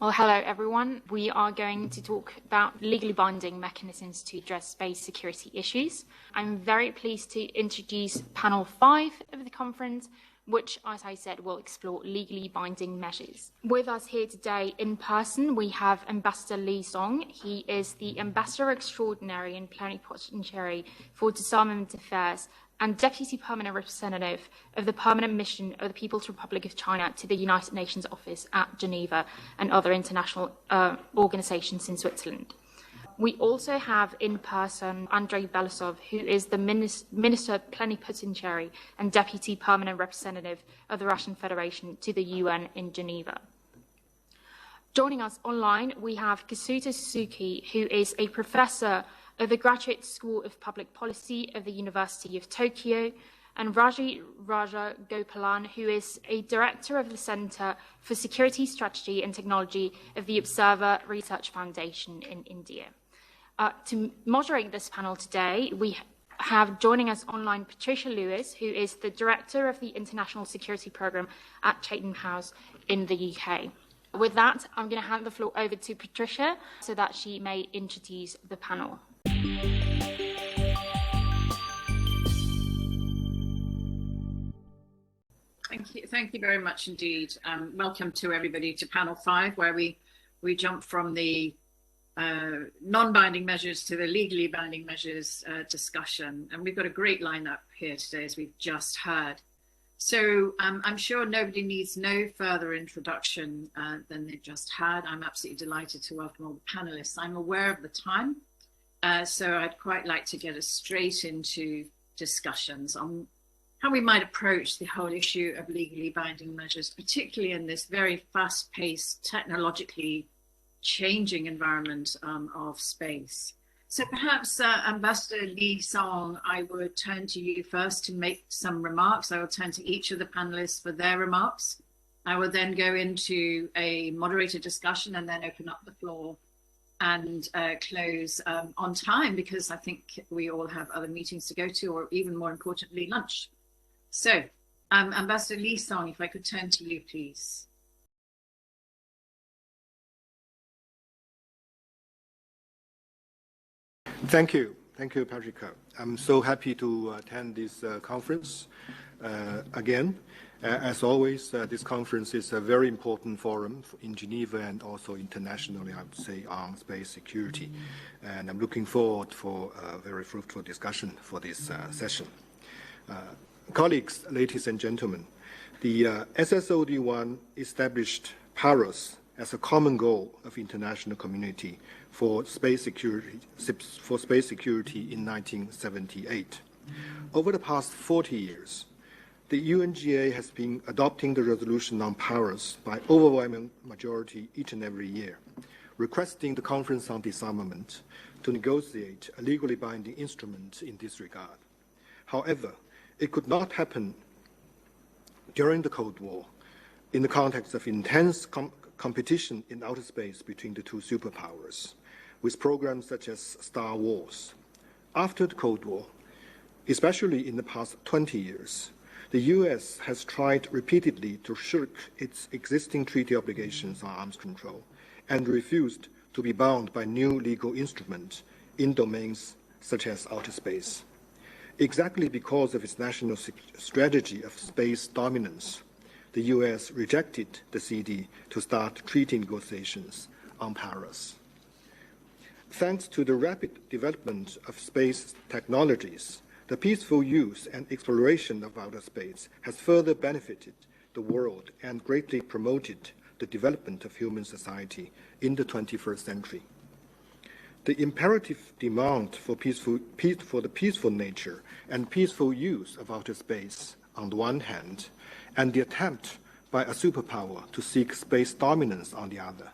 Well, hello everyone. We are going to talk about legally binding mechanisms to address space security issues. I'm very pleased to introduce panel 5 of the conference, which, as I said, will explore legally binding measures. With us here today in person, we have Ambassador Li Song. He is the Ambassador Extraordinary and Plenipotentiary for Disarmament Affairs and Deputy Permanent Representative of the Permanent Mission of the People's Republic of China to the United Nations Office at Geneva and other international organizations in Switzerland. We also have in person Andrei Belousov, who is the Minister Plenipotentiary and Deputy Permanent Representative of the Russian Federation to the UN in Geneva. Joining us online, we have Kazuto Suzuki, who is a professor of the Graduate School of Public Policy of the University of Tokyo, and Raji Raja Gopalan, who is a director of the Center for Security Strategy and Technology of the Observer Research Foundation in India. To moderate this panel today, we have joining us online Patricia Lewis, who is the director of the International Security Programme at Chatham House in the UK. With that, I'm going to hand the floor over to Patricia so that she may introduce the panel. Thank you very much indeed. Welcome to everybody to panel 5, where we jump from the non-binding measures to the legally binding measures discussion. And we've got a great lineup here today, as we've just heard. So I'm sure nobody needs no further introduction than they've just had. I'm absolutely delighted to welcome all the panelists. I'm aware of the time, so I'd quite like to get us straight into discussions on how we might approach the whole issue of legally binding measures, particularly in this very fast-paced, technologically changing environment of space. So perhaps, Ambassador Li Song, I would turn to you first to make some remarks. I will turn to each of the panelists for their remarks. I will then go into a moderated discussion and then open up the floor and close on time, because I think we all have other meetings to go to, or even more importantly, lunch. So, Ambassador Li Song, if I could turn to you, please. Thank you, Patricia. I'm so happy to attend this conference again. As always, this conference is a very important forum in Geneva and also internationally, I would say, on space security. And I'm looking forward for a very fruitful discussion for this session. Colleagues, ladies and gentlemen, the SSOD1 established PAROS as a common goal of international community for space security in 1978. Over the past 40 years, the UNGA has been adopting the resolution on PAROS by overwhelming majority each and every year, requesting the Conference on Disarmament to negotiate a legally binding instrument in this regard. However, it could not happen during the Cold War in the context of intense competition in outer space between the two superpowers, with programs such as Star Wars. After the Cold War, especially in the past 20 years, the US has tried repeatedly to shirk its existing treaty obligations on arms control and refused to be bound by new legal instruments in domains such as outer space. Exactly because of its national strategy of space dominance, the US rejected the CD to start treaty negotiations on PAROS. Thanks to the rapid development of space technologies, the peaceful use and exploration of outer space has further benefited the world and greatly promoted the development of human society in the 21st century. The imperative demand for the peaceful nature and peaceful use of outer space on the one hand, and the attempt by a superpower to seek space dominance on the other,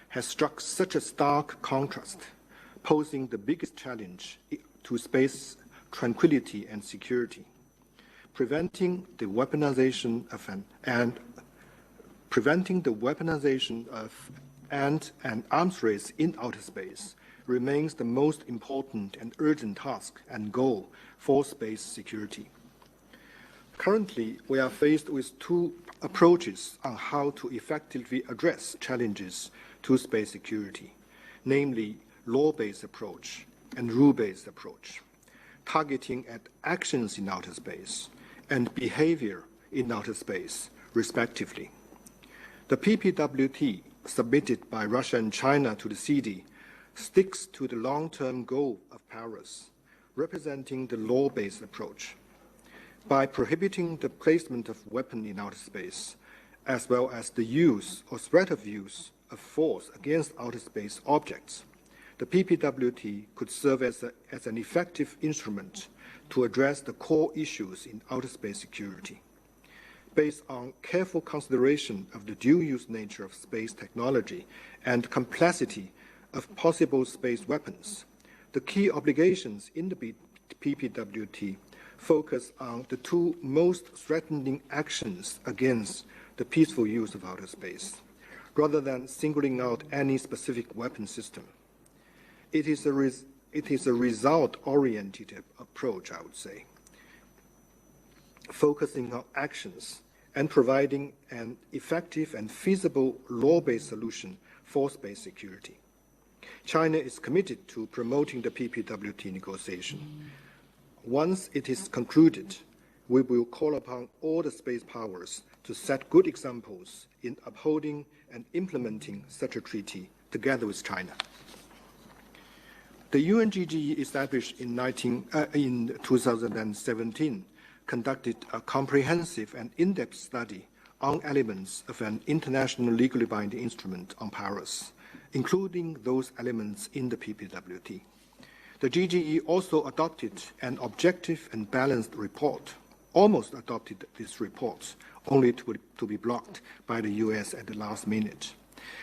has struck such a stark contrast, posing the biggest challenge to space tranquility and security. Preventing the weaponization of an arms race in outer space remains the most important and urgent task and goal for space security. Currently, we are faced with two approaches on how to effectively address challenges to space security, namely law-based approach and rule-based approach, targeting at actions in outer space and behavior in outer space, respectively. The PPWT submitted by Russia and China to the CD sticks to the long-term goal of Paris, representing the law-based approach. By prohibiting the placement of weapons in outer space, as well as the use or threat of use of force against outer space objects, the PPWT could serve as an effective instrument to address the core issues in outer space security. Based on careful consideration of the dual-use nature of space technology and complexity of possible space weapons, the key obligations in the PPWT focus on the two most threatening actions against the peaceful use of outer space, rather than singling out any specific weapon system. It is a result-oriented approach, I would say, focusing on actions and providing an effective and feasible law-based solution for space security. China is committed to promoting the PPWT negotiation. Once it is concluded, we will call upon all the space powers to set good examples in upholding and implementing such a treaty together with China. The UNGGE, established in 2017, conducted a comprehensive and in-depth study on elements of an international legally binding instrument on Paris, including those elements in the PPWT. The GGE also adopted an objective and balanced report, almost adopted this report, only to be blocked by the US at the last minute.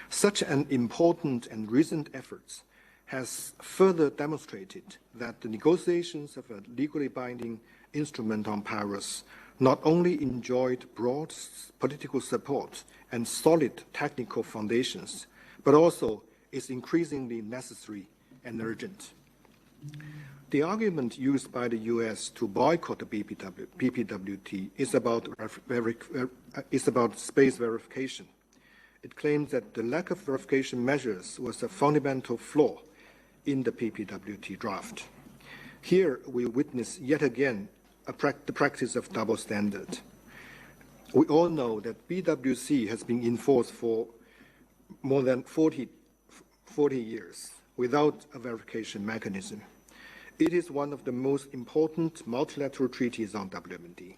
Such an important and recent effort has further demonstrated that the negotiations of a legally binding instrument on Paris not only enjoyed broad political support and solid technical foundations, but also is increasingly necessary and urgent. The argument used by the US to boycott the PPWT is about space verification. It claims that the lack of verification measures was a fundamental flaw in the PPWT draft. Here we witness yet again the practice of double standard. We all know that BWC has been in force for more than 40 years without a verification mechanism. It is one of the most important multilateral treaties on WMD.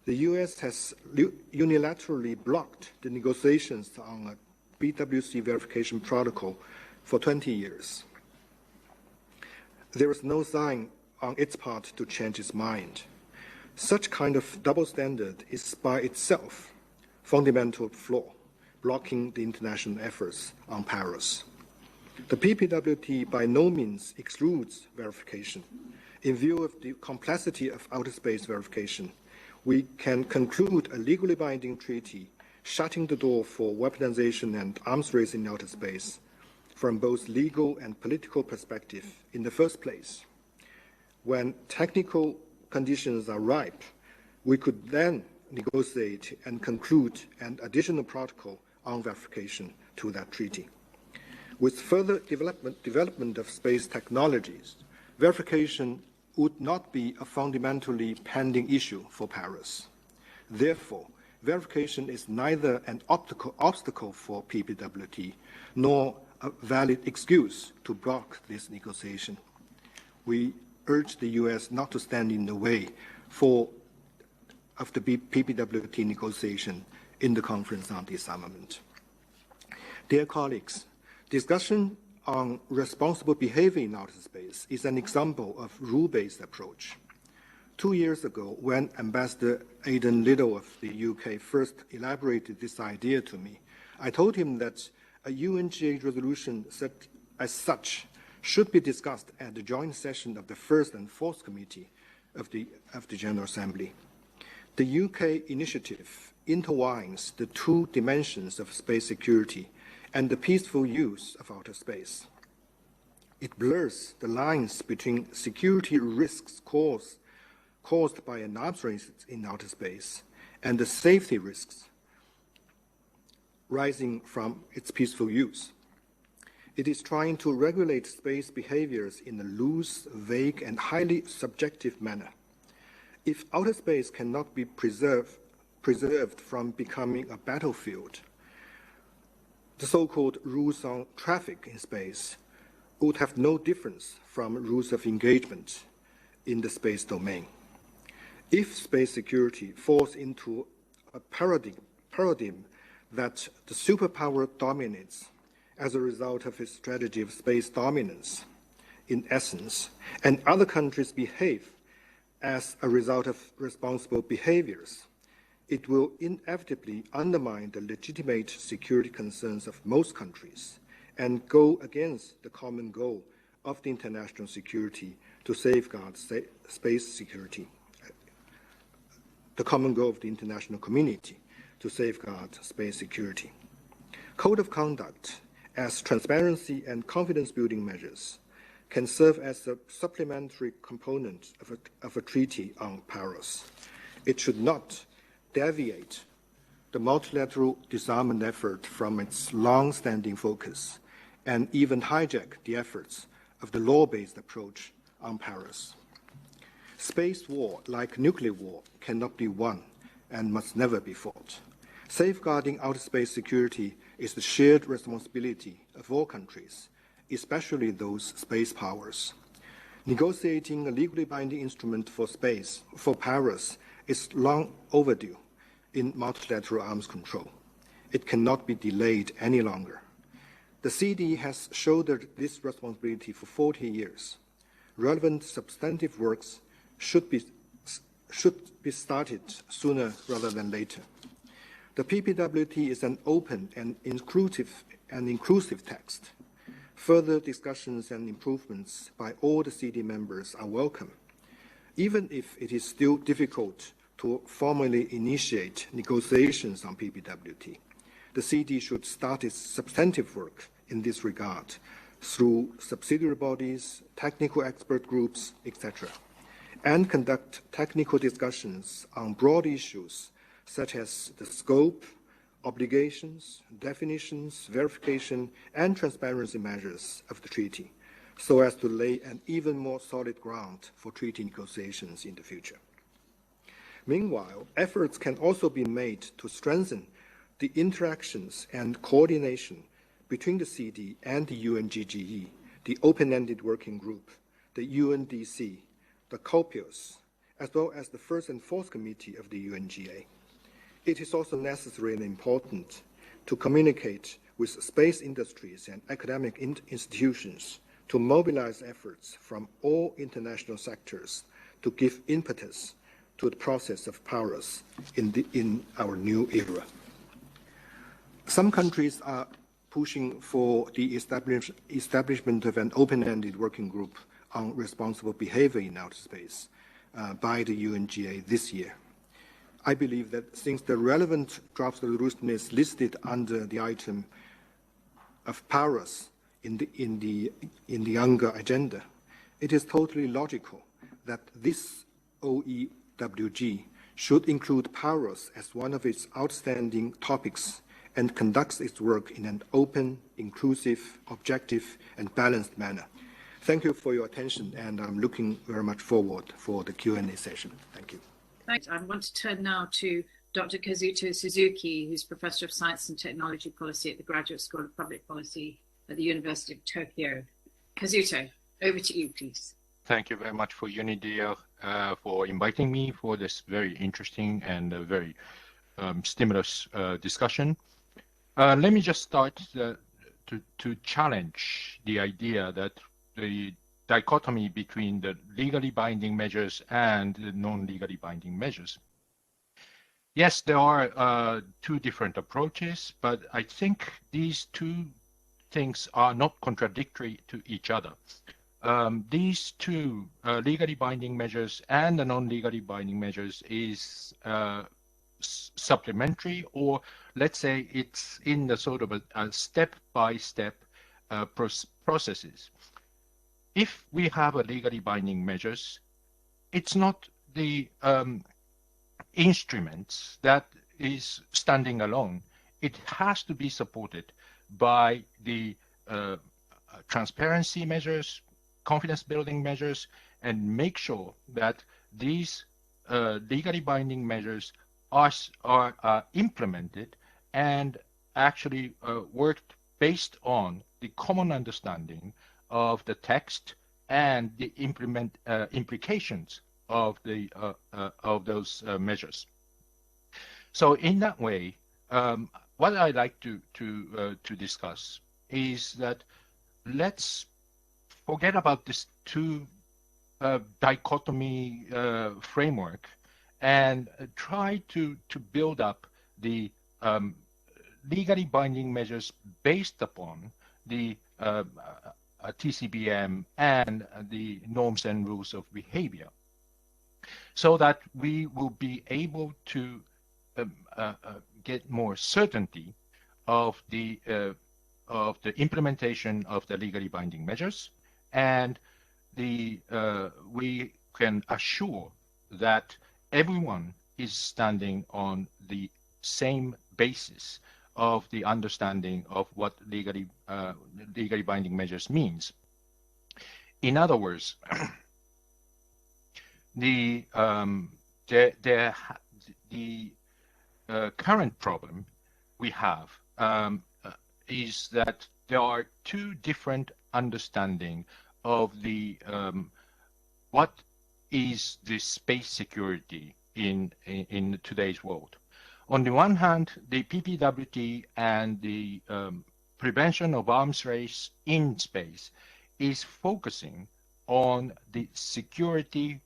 The US has unilaterally blocked the negotiations on a BWC verification protocol for 20 years. There is no sign on its part to change its mind. Such kind of double standard is by itself fundamental flaw, blocking the international efforts on Paris. The PPWT by no means excludes verification. In view of the complexity of outer space verification, we can conclude a legally binding treaty shutting the door for weaponization and arms race in outer space from both legal and political perspective in the first place. When technical conditions are ripe, we could then negotiate and conclude an additional protocol on verification to that treaty. With further development of space technologies, verification would not be a fundamentally pending issue for Paris. Therefore, verification is neither an obstacle for PPWT nor a valid excuse to block this negotiation. We urge the US not to stand in the way of the PPWT negotiation in the Conference on Disarmament. Dear colleagues, discussion on responsible behavior in outer space is an example of rule-based approach. 2 years ago, when Ambassador Aidan Liddell of the UK first elaborated this idea to me, I told him that a UNGA resolution as such should be discussed at the joint session of the First and Fourth Committee of the General Assembly. The UK initiative intertwines the two dimensions of space security and the peaceful use of outer space. It blurs the lines between security risks caused by an arms race in outer space and the safety risks rising from its peaceful use. It is trying to regulate space behaviors in a loose, vague, and highly subjective manner. If outer space cannot be preserved from becoming a battlefield, the so-called rules on traffic in space would have no difference from rules of engagement in the space domain. If space security falls into a paradigm that the superpower dominates as a result of its strategy of space dominance, in essence, and other countries behave as a result of responsible behaviors, it will inevitably undermine the legitimate security concerns of most countries and go against the common goal of the international security to safeguard space security, the common goal of the international community to safeguard space security. Code of conduct as transparency and confidence-building measures can serve as a supplementary component of a treaty on powers. It should not deviate the multilateral disarmament effort from its long-standing focus and even hijack the efforts of the law-based approach on powers. Space war, like nuclear war, cannot be won and must never be fought. Safeguarding outer space security is the shared responsibility of all countries, especially those space powers. Negotiating a legally binding instrument for powers is long overdue in multilateral arms control. It cannot be delayed any longer. The CD has shouldered this responsibility for 40 years. Relevant substantive works should be started sooner rather than later. The PPWT is an open and inclusive text. Further discussions and improvements by all the CD members are welcome, even if it is still difficult to formally initiate negotiations on PPWT. The CD should start its substantive work in this regard through subsidiary bodies, technical expert groups, etc., and conduct technical discussions on broad issues such as the scope, obligations, definitions, verification, and transparency measures of the treaty, so as to lay an even more solid ground for treaty negotiations in the future. Meanwhile, efforts can also be made to strengthen the interactions and coordination between the CD and the UNGGE, the Open-Ended Working Group, the UNDC, the COPIOS, as well as the First and Fourth Committee of the UNGA. It is also necessary and important to communicate with space industries and academic institutions to mobilize efforts from all international sectors to give impetus to the process of powers in our new era. Some countries are pushing for the establishment of an open-ended working group on responsible behavior in outer space by the UNGA this year. I believe that since the relevant draft resolution is listed under the item of powers in the younger agenda, it is totally logical that this OEWG should include powers as one of its outstanding topics and conducts its work in an open, inclusive, objective, and balanced manner. Thank you for your attention, and I'm looking very much forward for the Q&A session. Thank you. Thanks. I want to turn now to Dr. Kazuto Suzuki, who's Professor of Science and Technology Policy at the Graduate School of Public Policy at the University of Tokyo. Kazuto, over to you, please. Thank you very much for UNIDEA for inviting me for this very interesting and very stimulus discussion. Let me just start to challenge the idea that the dichotomy between the legally binding measures and the non-legally binding measures. Yes, there are two different approaches, but I think these two things are not contradictory to each other. These two legally binding measures and the non-legally binding measures is supplementary, or let's say it's in the sort of a step-by-step processes. If we have a legally binding measures, it's not the instruments that is standing alone. it has to be supported by the transparency measures, confidence building measures, and make sure that these legally binding measures are implemented and actually worked based on the common understanding of the text and the implications of those measures. So in that way, what I'd like to discuss is that let's forget about this two dichotomy framework and try to build up the legally binding measures based upon the TCBM and the norms and rules of behavior, so that we will be able to get more certainty of the implementation of the legally binding measures, and we can assure that everyone is standing on the same basis of the understanding of what legally binding measures means. In other words, the current problem we have is that there are two different understanding of the what is the space security in today's world. On the one hand, the PPWT and the prevention of arms race in space is focusing on the security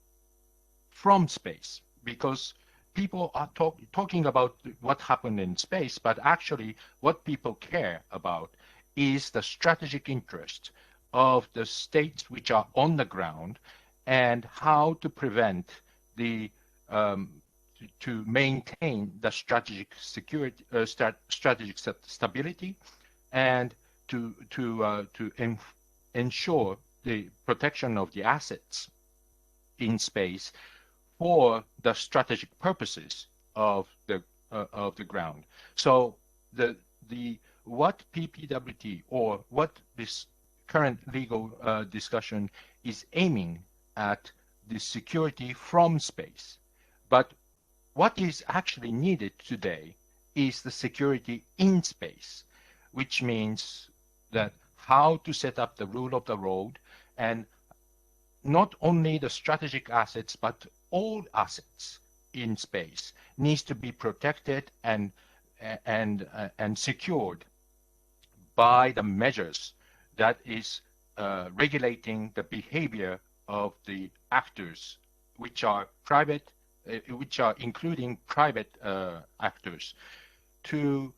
from space, because people are talking about what happened in space, but actually what people care about is the strategic interest of the states which are on the ground and how to prevent the to maintain the strategic security, strategic stability, and to ensure the protection of the assets in space for the strategic purposes of the ground. So what PPWT or what this current legal discussion is aiming at the security from space, but what is actually needed today is the security in space, which means that how to set up the rule of the road, and not only the strategic assets, but all assets in space needs to be protected and secured by the measures that is regulating the behavior of the actors, which are private, which are including private actors, to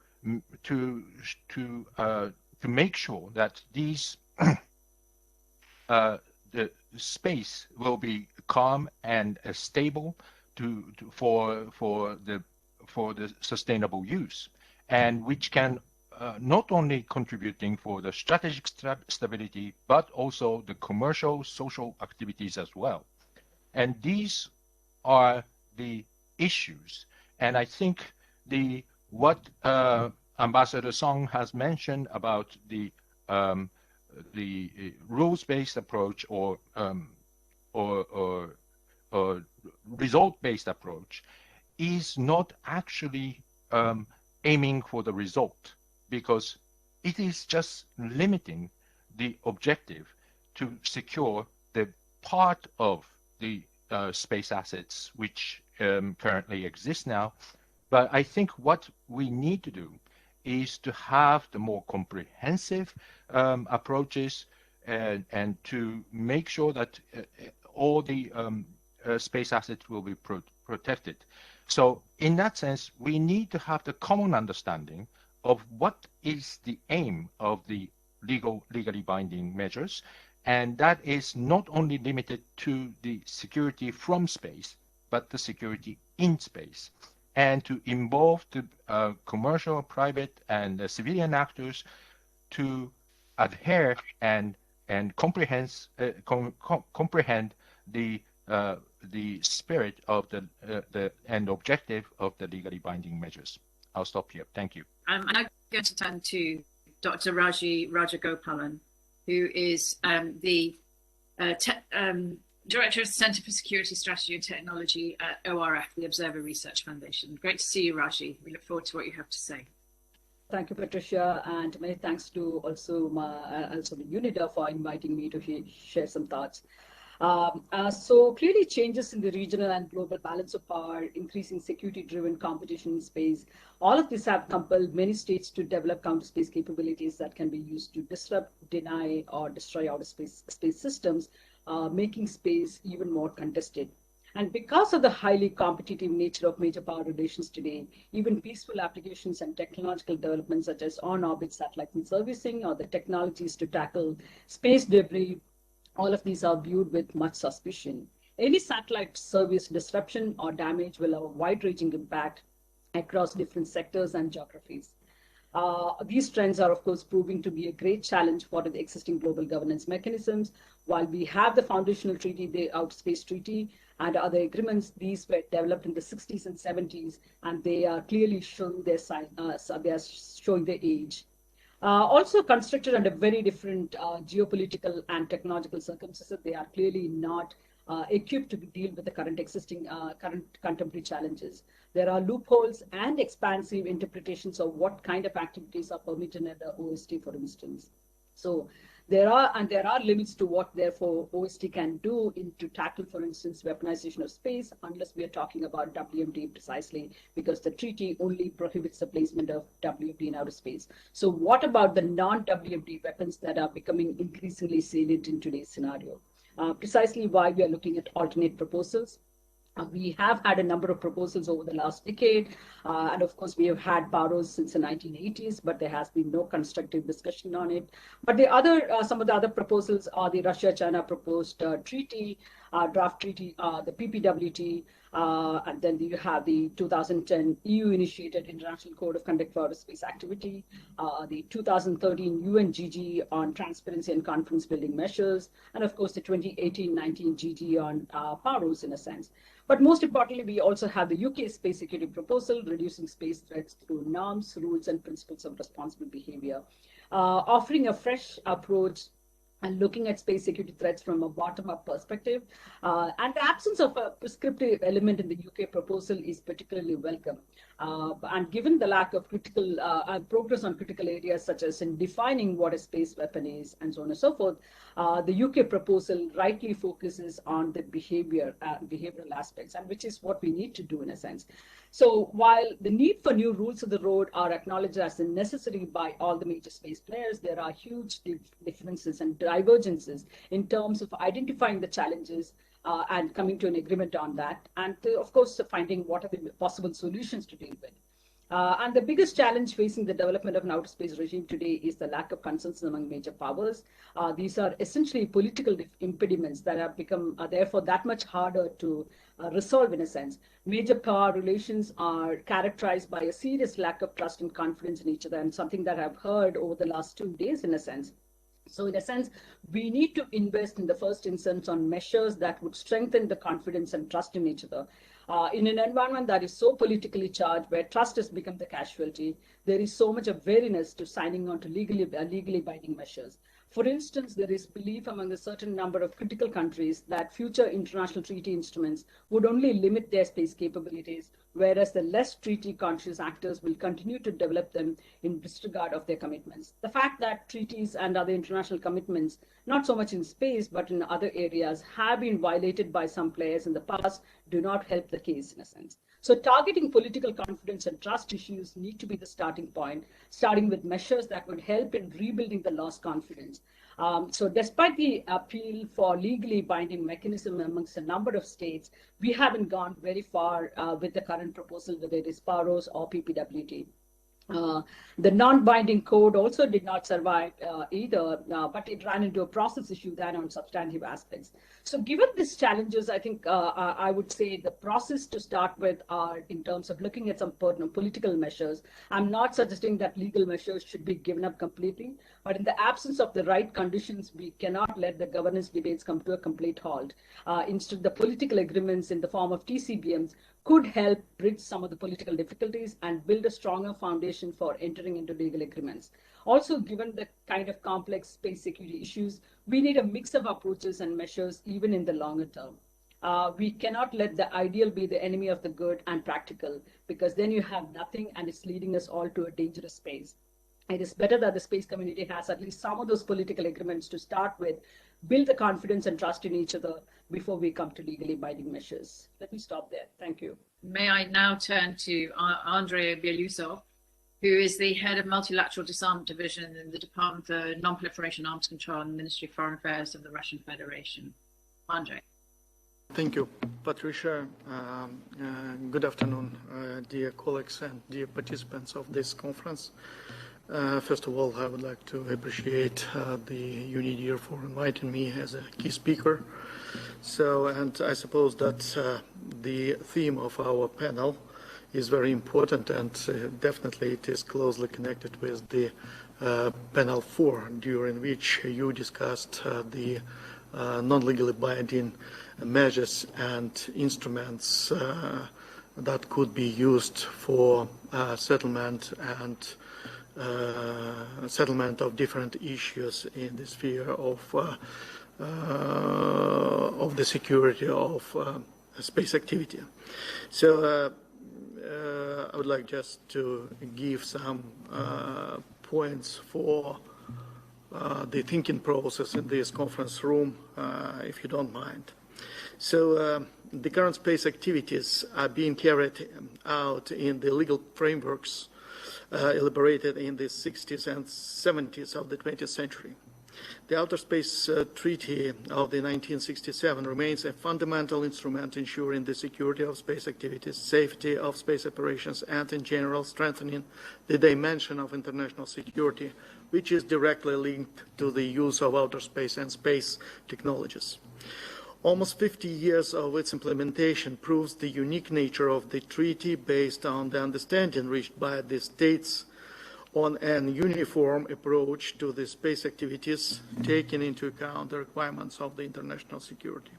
make sure that these the space will be calm and stable for the sustainable use, and which can not only contributing for the strategic stability, but also the commercial social activities as well. And these are the issues. And I think what Ambassador Song has mentioned about the rules-based approach or result-based approach is not actually aiming for the result, because it is just limiting the objective to secure the part of the space assets which currently exist now. But I think what we need to do is to have the more comprehensive approaches and to make sure that all the space assets will be protected. So in that sense, we need to have the common understanding of what is the aim of the legally binding measures, and that is not only limited to the security from space, but the security in space, and to involve the commercial, private, and civilian actors to adhere and comprehend the spirit of the and objective of the legally binding measures. I'll stop here. Thank you. I'm now going to turn to Dr. Rajagopalan, who is the Director of the Centre for Security Strategy and Technology at ORF, the Observer Research Foundation. Great to see you, Raji. We look forward to what you have to say. Thank you, Patricia, and many thanks to also the UNIDA for inviting me to share some thoughts. So clearly changes in the regional and global balance of power, increasing security-driven competition in space, all of these have compelled many states to develop counter-space capabilities that can be used to disrupt, deny, or destroy outer space systems, making space even more contested. And because of the highly competitive nature of major power relations today, even peaceful applications and technological developments such as on-orbit satellite servicing or the technologies to tackle space debris, all of these are viewed with much suspicion. Any satellite service disruption or damage will have a wide-ranging impact across different sectors and geographies. These trends are, of course, proving to be a great challenge for the existing global governance mechanisms. While we have the foundational treaty, the Outer Space Treaty, and other agreements, these were developed in the 60s and 70s, and they are clearly showing their age. Also constructed under very different geopolitical and technological circumstances, they are clearly not equipped to deal with the current contemporary challenges. There are loopholes and expansive interpretations of what kind of activities are permitted under OST, for instance. So there are limits to what, therefore, OST can do to tackle, for instance, weaponization of space, unless we are talking about WMD precisely, because the treaty only prohibits the placement of WMD in outer space. So what about the non-WMD weapons that are becoming increasingly salient in today's scenario? Precisely why we are looking at alternate proposals. We have had a number of proposals over the last decade, and of course we have had PAROs since the 1980s, but there has been no constructive discussion on it. But some of the other proposals are the Russia-China proposed treaty, draft treaty, the PPWT, and then you have the 2010 EU-initiated International Code of Conduct for Aerospace Activity, the 2013 UNGG on transparency and confidence building measures, and of course the 2018-19 GG on PAROs in a sense. But most importantly, we also have the UK space security proposal, reducing space threats through norms, rules, and principles of responsible behavior, offering a fresh approach and looking at space security threats from a bottom-up perspective. And the absence of a prescriptive element in the UK proposal is particularly welcome. And given the lack of critical progress on critical areas, such as in defining what a space weapon is, and so on and so forth, the UK proposal rightly focuses on the behavioral aspects, and which is what we need to do in a sense. So while the need for new rules of the road are acknowledged as necessary by all the major space players, there are huge differences and divergences in terms of identifying the challenges and coming to an agreement on that, and of course finding what are the possible solutions to deal with. And the biggest challenge facing the development of an outer space regime today is the lack of consensus among major powers. These are essentially political impediments that have become, therefore, that much harder to resolve in a sense. Major power relations are characterized by a serious lack of trust and confidence in each other, and something that I've heard over the last 2 days in a sense. So in a sense, we need to invest in the first instance on measures that would strengthen the confidence and trust in each other. In an environment that is so politically charged, where trust has become the casualty, there is so much of wariness to signing on to legally binding measures. For instance, there is belief among a certain number of critical countries that future international treaty instruments would only limit their space capabilities, whereas the less treaty-conscious actors will continue to develop them in disregard of their commitments. The fact that treaties and other international commitments, not so much in space, but in other areas, have been violated by some players in the past do not help the case in a sense. So targeting political confidence and trust issues need to be the starting point, starting with measures that would help in rebuilding the lost confidence. So despite the appeal for legally binding mechanism amongst a number of states, we haven't gone very far with the current proposal, whether it is PAROS or PPWT. The non-binding code also did not survive either, but it ran into a process issue than on substantive aspects. So given these challenges, I think I would say the process to start with are in terms of looking at some political measures. I'm not suggesting that legal measures should be given up completely, but in the absence of the right conditions, we cannot let the governance debates come to a complete halt. Instead, the political agreements in the form of TCBMs could help bridge some of the political difficulties and build a stronger foundation for entering into legal agreements. Also, given the kind of complex space security issues, we need a mix of approaches and measures even in the longer term. We cannot let the ideal be the enemy of the good and practical, because then you have nothing and it's leading us all to a dangerous space. It is better that the space community has at least some of those political agreements to start with, build the confidence and trust in each other before we come to legally binding measures. Let me stop there. Thank you. May I now turn to Andrei Belousov, who is the head of Multilateral Disarmament Division in the Department for Non-Proliferation, Arms Control and Ministry of Foreign Affairs of the Russian Federation. Andrei. Thank you, Patricia. Good afternoon, dear colleagues and dear participants of this conference. First of all, I would like to appreciate the UNIDIR for inviting me as a key speaker. And I suppose that the theme of our panel is very important, and definitely it is closely connected with the panel 4, during which you discussed the non-legally binding measures and instruments that could be used for settlement and settlement of different issues in the sphere of the security of space activity. So I would like just to give some points for the thinking process in this conference room, if you don't mind. So the current space activities are being carried out in the legal frameworks elaborated in the 60s and 70s of the 20th century. The Outer Space Treaty of the 1967 remains a fundamental instrument ensuring the security of space activities, safety of space operations, and in general strengthening the dimension of international security, which is directly linked to the use of outer space and space technologies. Almost 50 years of its implementation proves the unique nature of the treaty based on the understanding reached by the states on an uniform approach to the space activities, taking into account the requirements of the international security.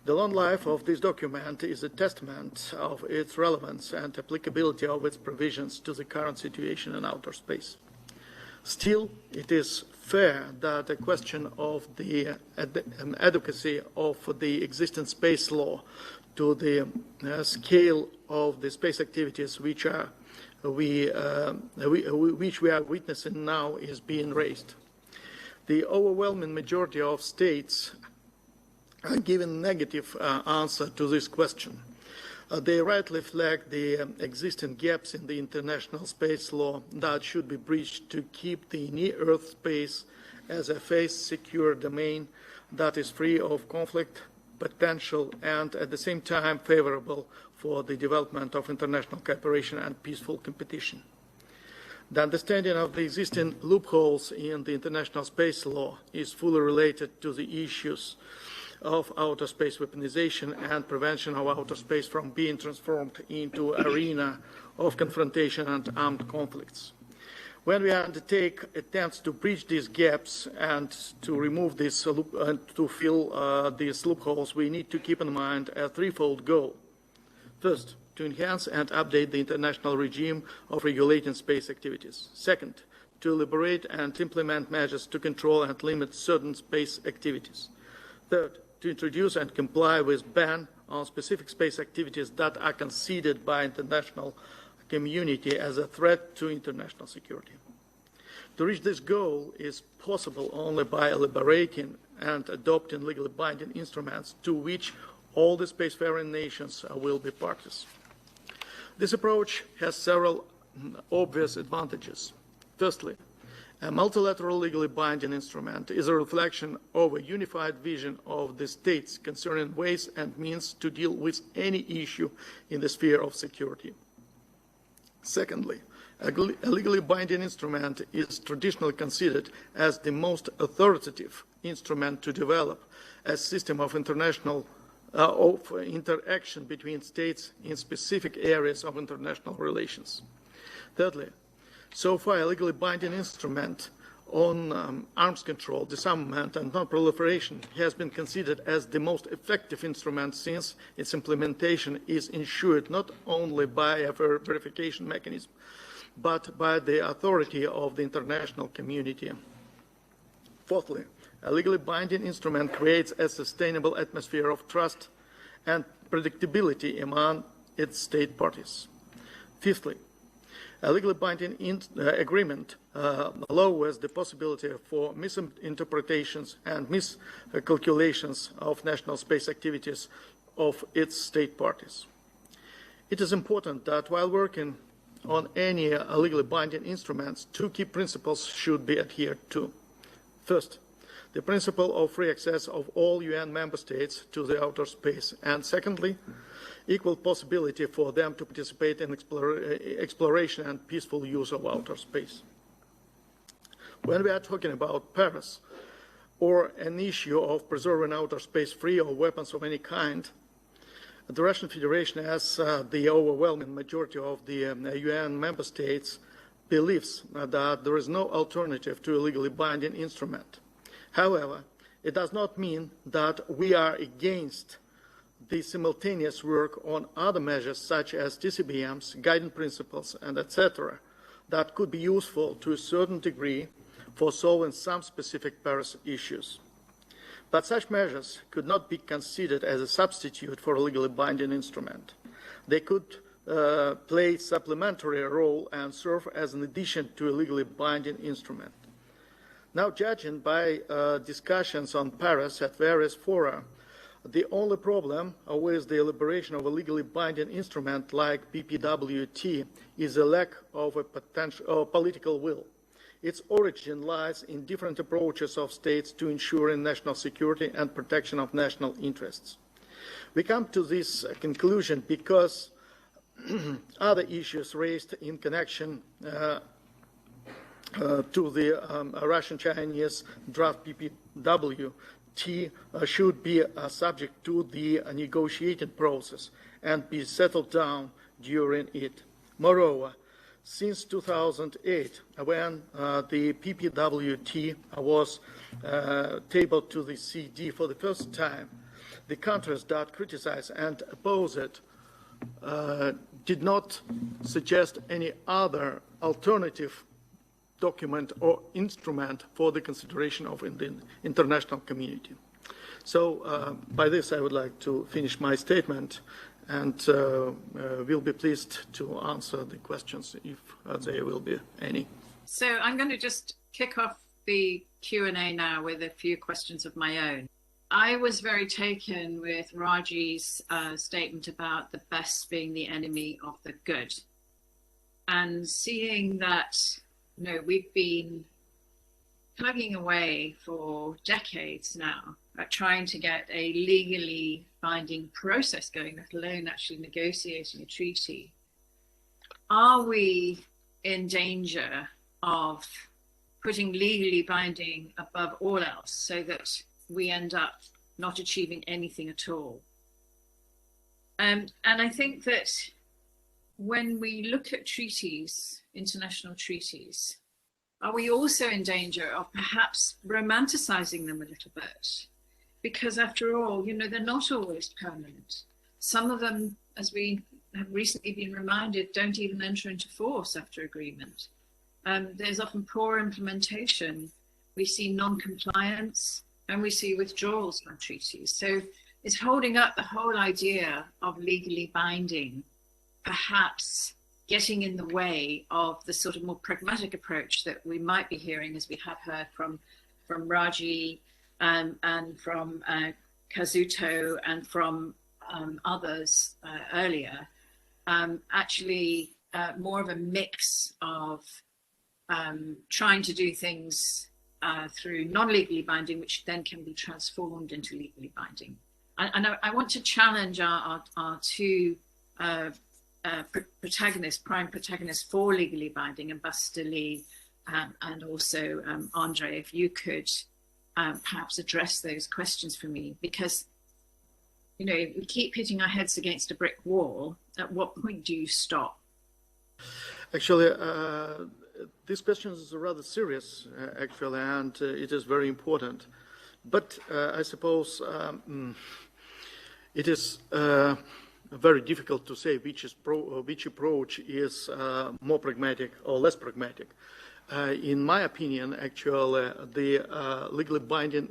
The long life of this document is a testament of its relevance and applicability of its provisions to the current situation in outer space. Still, it is fair that the question of the adequacy of the existing space law to the scale of the space activities which we are witnessing now is being raised. The overwhelming majority of states are giving negative answer to this question. They rightly flag the existing gaps in the international space law that should be bridged to keep the near-Earth space as a phase-secure domain that is free of conflict potential and at the same time favorable for the development of international cooperation and peaceful competition. The understanding of the existing loopholes in the international space law is fully related to the issues of outer space weaponization and prevention of outer space from being transformed into an arena of confrontation and armed conflicts. When we undertake attempts to bridge these gaps and to remove this to fill these loopholes, we need to keep in mind a threefold goal. First, to enhance and update the international regime of regulating space activities. Second, to elaborate and implement measures to control and limit certain space activities. Third, to introduce and comply with ban on specific space activities that are considered by international community as a threat to international security. To reach this goal is possible only by elaborating and adopting legally binding instruments to which all the spacefaring nations will be parties. This approach has several obvious advantages. Firstly, a multilateral legally binding instrument is a reflection of a unified vision of the states concerning ways and means to deal with any issue in the sphere of security. Secondly, a legally binding instrument is traditionally considered as the most authoritative instrument to develop a system of international interaction between states in specific areas of international relations. Thirdly, so far, a legally binding instrument on arms control, disarmament, and non-proliferation has been considered as the most effective instrument, since its implementation is ensured not only by a verification mechanism, but by the authority of the international community. Fourthly, a legally binding instrument creates a sustainable atmosphere of trust and predictability among its state parties. Fifthly, a legally binding agreement lowers the possibility for misinterpretations and miscalculations of national space activities of its state parties. It is important that while working on any legally binding instruments, two key principles should be adhered to. First, the principle of free access of all UN member states to the outer space, and secondly, equal possibility for them to participate in exploration and peaceful use of outer space. When we are talking about Paris, or an issue of preserving outer space free of weapons of any kind, the Russian Federation, as the overwhelming majority of the UN member states, believes that there is no alternative to a legally binding instrument. However, it does not mean that we are against the simultaneous work on other measures such as TCBMs, guiding principles, and etc., that could be useful to a certain degree for solving some specific Paris issues. But such measures could not be considered as a substitute for a legally binding instrument. They could play a supplementary role and serve as an addition to a legally binding instrument. Now, judging by discussions on Paris at various fora, the only problem with the elaboration of a legally binding instrument like PPWT is a lack of a political will. Its origin lies in different approaches of states to ensuring national security and protection of national interests. We come to this conclusion because other issues raised in connection to the Russian-Chinese draft PPWT should be subject to the negotiating process and be settled down during it. Moreover, since 2008, when the PPWT was tabled to the CD for the first time, the countries that criticize and oppose it did not suggest any other alternative document or instrument for the consideration of the international community. So by this, I would like to finish my statement, and we'll be pleased to answer the questions if there will be any. So I'm going to just kick off the Q&A now with a few questions of my own. I was very taken with Raji's statement about the best being the enemy of the good. And seeing that, you know, we've been plugging away for decades now at trying to get a legally binding process going, let alone actually negotiating a treaty. Are we in danger of putting legally binding above all else so that we end up not achieving anything at all? And I think that when we look at treaties, international treaties, are we also in danger of perhaps romanticizing them a little bit? Because after all, you know, they're not always permanent. Some of them, as we have recently been reminded, don't even enter into force after agreement. There's often poor implementation. We see non-compliance and we see withdrawals from treaties. So it's holding up the whole idea of legally binding, perhaps getting in the way of the sort of more pragmatic approach that we might be hearing, as we have heard from Raji and from Kazuto and from others earlier. Actually, more of a mix of trying to do things through non-legally binding, which then can be transformed into legally binding. And I want to challenge our two prime protagonists for legally binding, Ambassador Lee and also Andre, if you could perhaps address those questions for me, because, you know, we keep hitting our heads against a brick wall. At what point do you stop? Actually, this question is rather serious, actually, and it is very important. But I suppose it is very difficult to say which approach is more pragmatic or less pragmatic. In my opinion, actually, the legally binding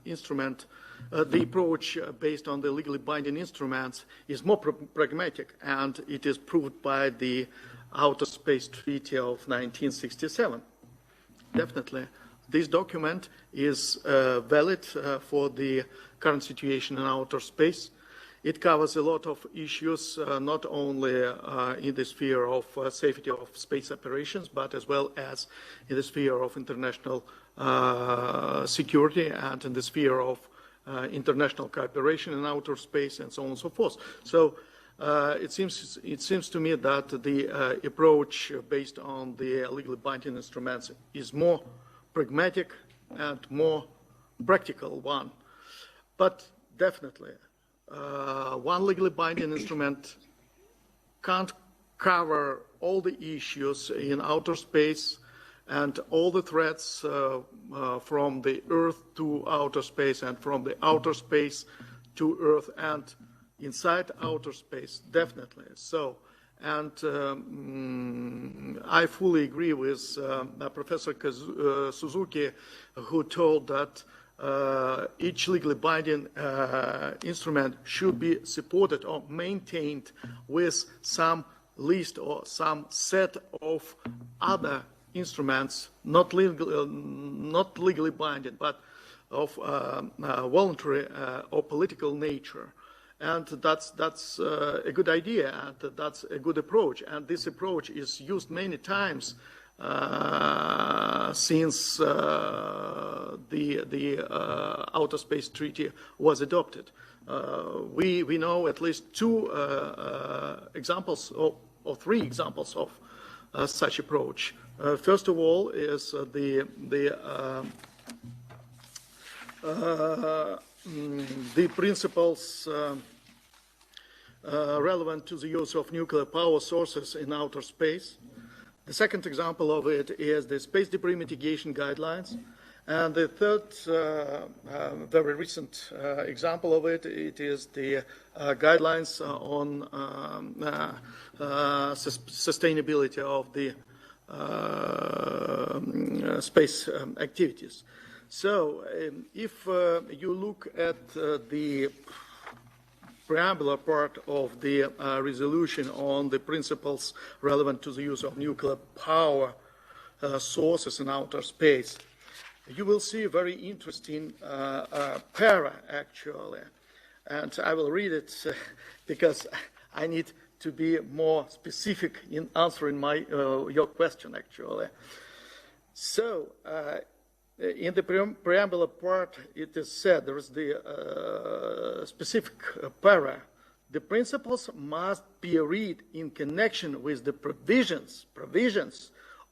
instrument, the approach based on the legally binding instruments is more pragmatic, and it is proved by the Outer Space Treaty of 1967. Definitely. This document is valid for the current situation in outer space. It covers a lot of issues, not only in the sphere of safety of space operations, but as well as in the sphere of international security and in the sphere of international cooperation in outer space and so on and so forth. So it seems to me that the approach based on the legally binding instruments is more pragmatic and more practical one. But definitely, one legally binding instrument can't cover all the issues in outer space and all the threats from the Earth to outer space and from the outer space to Earth and inside outer space, definitely. So, and I fully agree with Professor Suzuki, who told that each legally binding instrument should be supported or maintained with some list or some set of other instruments, not legally binding, but of voluntary or political nature. And that's a good idea, and that's a good approach. And this approach is used many times since the Outer Space Treaty was adopted. We know at least two examples or three examples of such approach. First of all is the principles relevant to the use of nuclear power sources in outer space. The second example of it is the space debris mitigation guidelines. And the third very recent example of it is the guidelines on sustainability of the space activities. So if you look at the preambular part of the resolution on the principles relevant to the use of nuclear power sources in outer space, you will see a very interesting para, actually. And I will read it because I need to be more specific in answering your question, actually. So, in the preambular part, it is said, there is the specific para. The principles must be read in connection with the provisions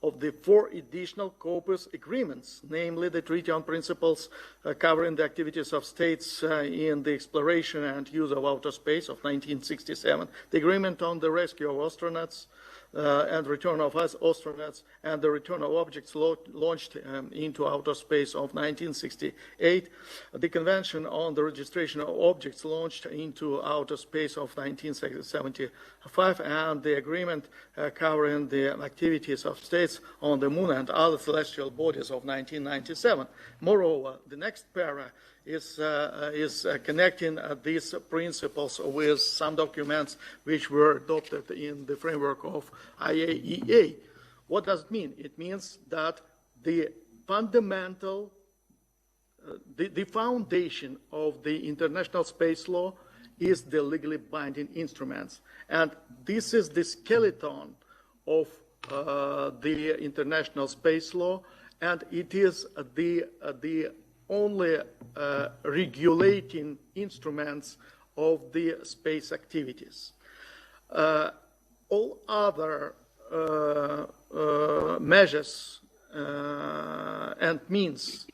of the 4 additional Corpus agreements, namely the Treaty on Principles covering the activities of states in the exploration and use of outer space of 1967, the Agreement on the Rescue of Astronauts and Return of Astronauts, and the Return of Objects launched into outer space of 1968, the Convention on the Registration of Objects launched into outer space of 1975, and the Agreement covering the activities of states on the Moon and other celestial bodies of 1997. Moreover, the next para is connecting these principles with some documents which were adopted in the framework of IAEA. What does it mean? It means that the fundamental, the foundation of the international space law is the legally binding instruments. And this is the skeleton of the international space law, and it is the only regulating instruments of the space activities. All other measures and means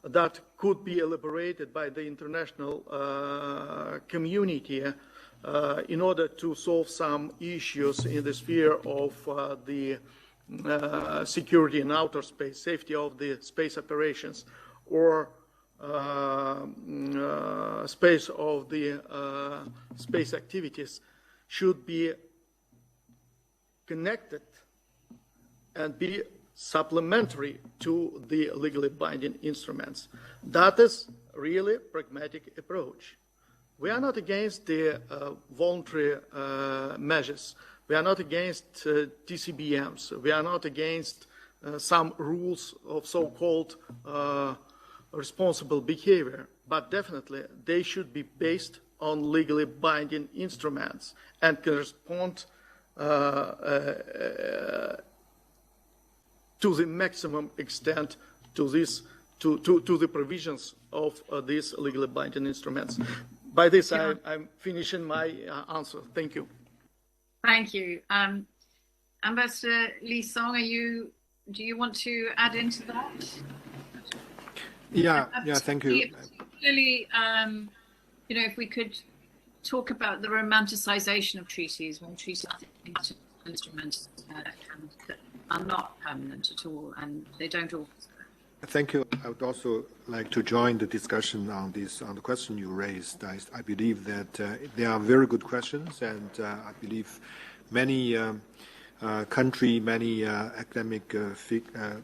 that could be elaborated by the international community in order to solve some issues in the sphere of the security in outer space, safety of the space operations, or space of the space activities should be connected and be supplementary to the legally binding instruments. That is really a pragmatic approach. We are not against the voluntary measures. We are not against TCBMs. We are not against some rules of so-called responsible behavior, but definitely they should be based on legally binding instruments and correspond to the maximum extent to this, to the provisions of these legally binding instruments. By this, I'm finishing my answer. Thank you. Thank you. Ambassador Lee Song, do you want to add into that? Yeah, thank you. Particularly, if we could talk about the romanticization of treaties, when treaties are instruments that are not permanent at all, and they don't all. Thank you. I would also like to join the discussion on the question you raised. I believe that they are very good questions, and I believe many many academic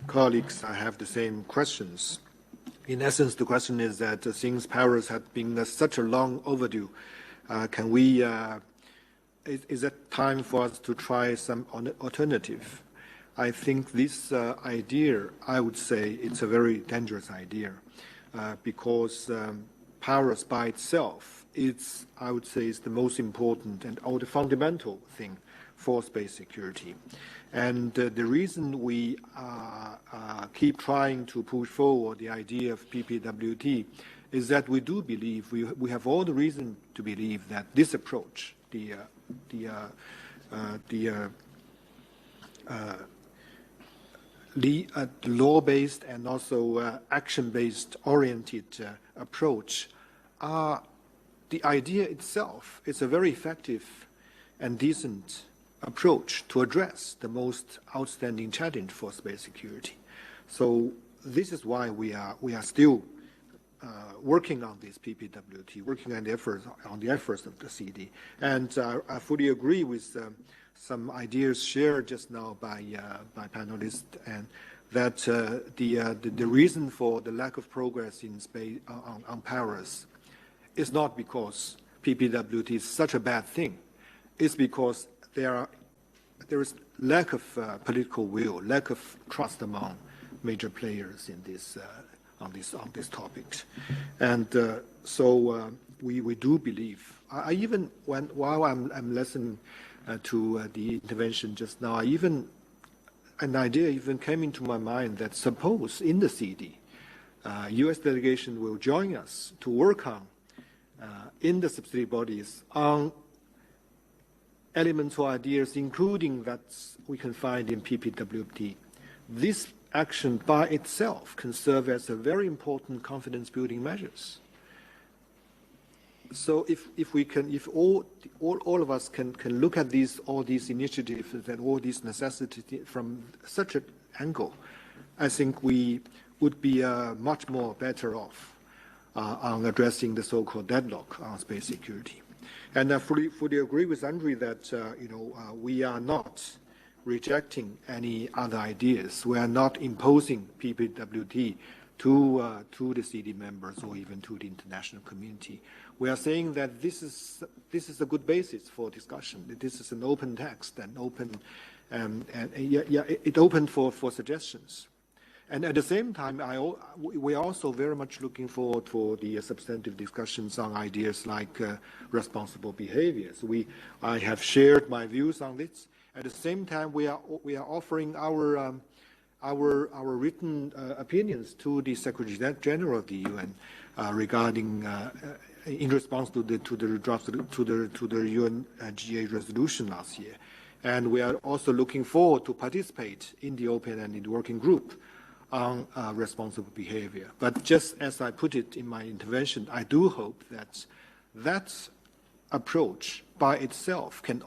colleagues have the same questions. In essence, the question is that since Paris had been such a long overdue, can we? Is it time for us to try some alternative? I think this idea, I would say, it's a very dangerous idea because Paris by itself, I would say, is the most important and the fundamental thing for space security. And the reason we keep trying to push forward the idea of PPWT is that we do believe, we have all the reason to believe that this approach, the law-based and also action-based oriented approach, the idea itself is a very effective and decent approach to address the most outstanding challenge for space security. So this is why we are still working on this PPWT, working on the efforts of the CD. And I fully agree with some ideas shared just now by panelists, and that the reason for the lack of progress in space on Paris is not because PPWT is such a bad thing. It's because there is lack of political will, lack of trust among major players in this on this topic, and so we do believe. I even while I'm listening to the intervention just now, an idea even came into my mind that suppose in the CD, U.S. delegation will join us to work on in the subsidiary bodies on elements or ideas, including that we can find in PPWT. This action by itself can serve as a very important confidence-building measures. So if all of us can look at all these initiatives and all these necessities from such an angle, I think we would be much more better off on addressing the so-called deadlock on space security. And I fully agree with Andrei that we are not rejecting any other ideas. We are not imposing PPWT to the CD members or even to the international community. We are saying that this is a good basis for discussion. This is an open text and open, it open for suggestions. And at the same time, we are also very much looking forward for the substantive discussions on ideas like responsible behaviors. I have shared my views on this. At the same time, we are offering our written opinions to the Secretary General of the UN regarding in response to the draft to the UNGA resolution last year, and we are also looking forward to participate in the open-ended working group on responsible behavior. But just as I put it in my intervention, I do hope that that approach by itself can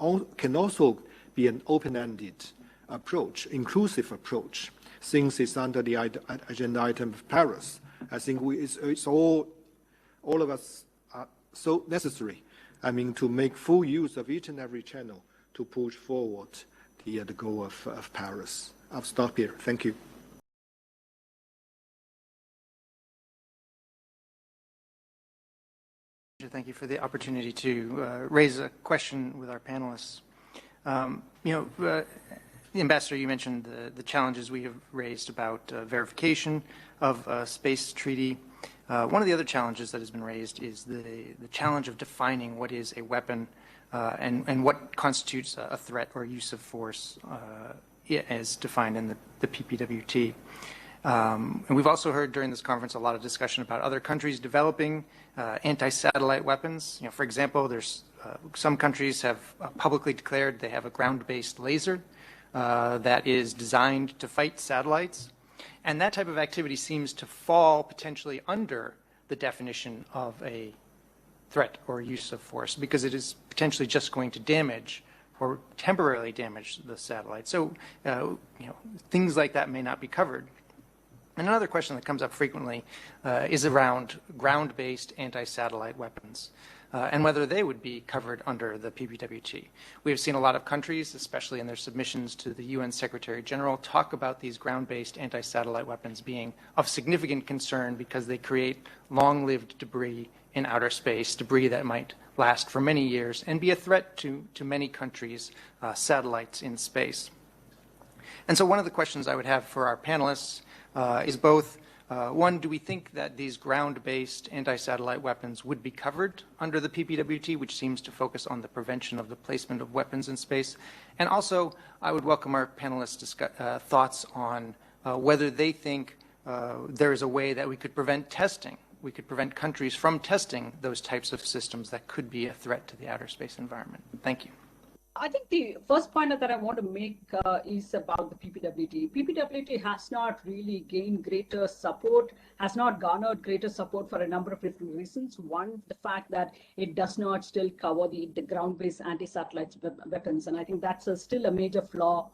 also be an open-ended approach, inclusive approach, since it's under the agenda item of Paris. I think it's all of us are so necessary, I mean, to make full use of each and every channel to push forward the goal of Paris. I'll stop here. Thank you. Thank you for the opportunity to raise a question with our panelists. Ambassador, you mentioned the challenges we have raised about verification of a space treaty. One of the other challenges that has been raised is the challenge of defining what is a weapon and what constitutes a threat or use of force as defined in the PPWT. And we've also heard during this conference a lot of discussion about other countries developing anti-satellite weapons. For example, there's some countries have publicly declared they have a ground-based laser that is designed to fight satellites. And that type of activity seems to fall potentially under the definition of a threat or use of force because it is potentially just going to damage or temporarily damage the satellite. So, things like that may not be covered. And another question that comes up frequently is around ground-based anti-satellite weapons and whether they would be covered under the PPWT. We have seen a lot of countries, especially in their submissions to the UN Secretary General, talk about these ground-based anti-satellite weapons being of significant concern because they create long-lived debris in outer space, debris that might last for many years and be a threat to many countries' satellites in space. And so one of the questions I would have for our panelists is both, one, do we think that these ground-based anti-satellite weapons would be covered under the PPWT, which seems to focus on the prevention of the placement of weapons in space? And also, I would welcome our panelists' thoughts on whether they think there is a way that we could prevent testing. We could prevent countries from testing those types of systems that could be a threat to the outer space environment. Thank you. I think the first point that I want to make is about the PPWT. PPWT has not really gained greater support, has not garnered greater support for a number of different reasons. One, the fact that it does not still cover the ground-based anti-satellite weapons, and I think that's still a major flaw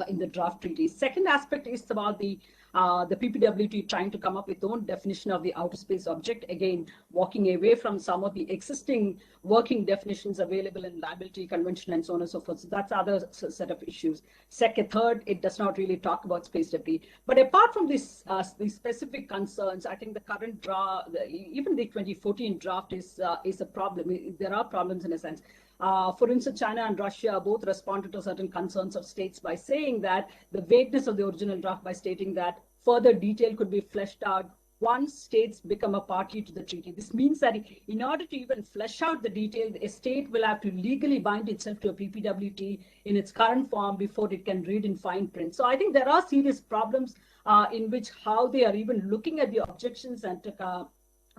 in the draft treaty. Second aspect is about the PPWT trying to come up with its own definition of the outer space object, again, walking away from some of the existing working definitions available in liability convention and so on and so forth. So that's other set of issues. Third, it does not really talk about space debris. But apart from these specific concerns, I think the current draft, even the 2014 draft is a problem. There are problems in a sense. For instance, China and Russia both responded to certain concerns of states by saying that the vagueness of the original draft by stating that further detail could be fleshed out once states become a party to the treaty. This means that in order to even flesh out the detail, a state will have to legally bind itself to a PPWT in its current form before it can read in fine print. So I think there are serious problems in which how they are even looking at the objections and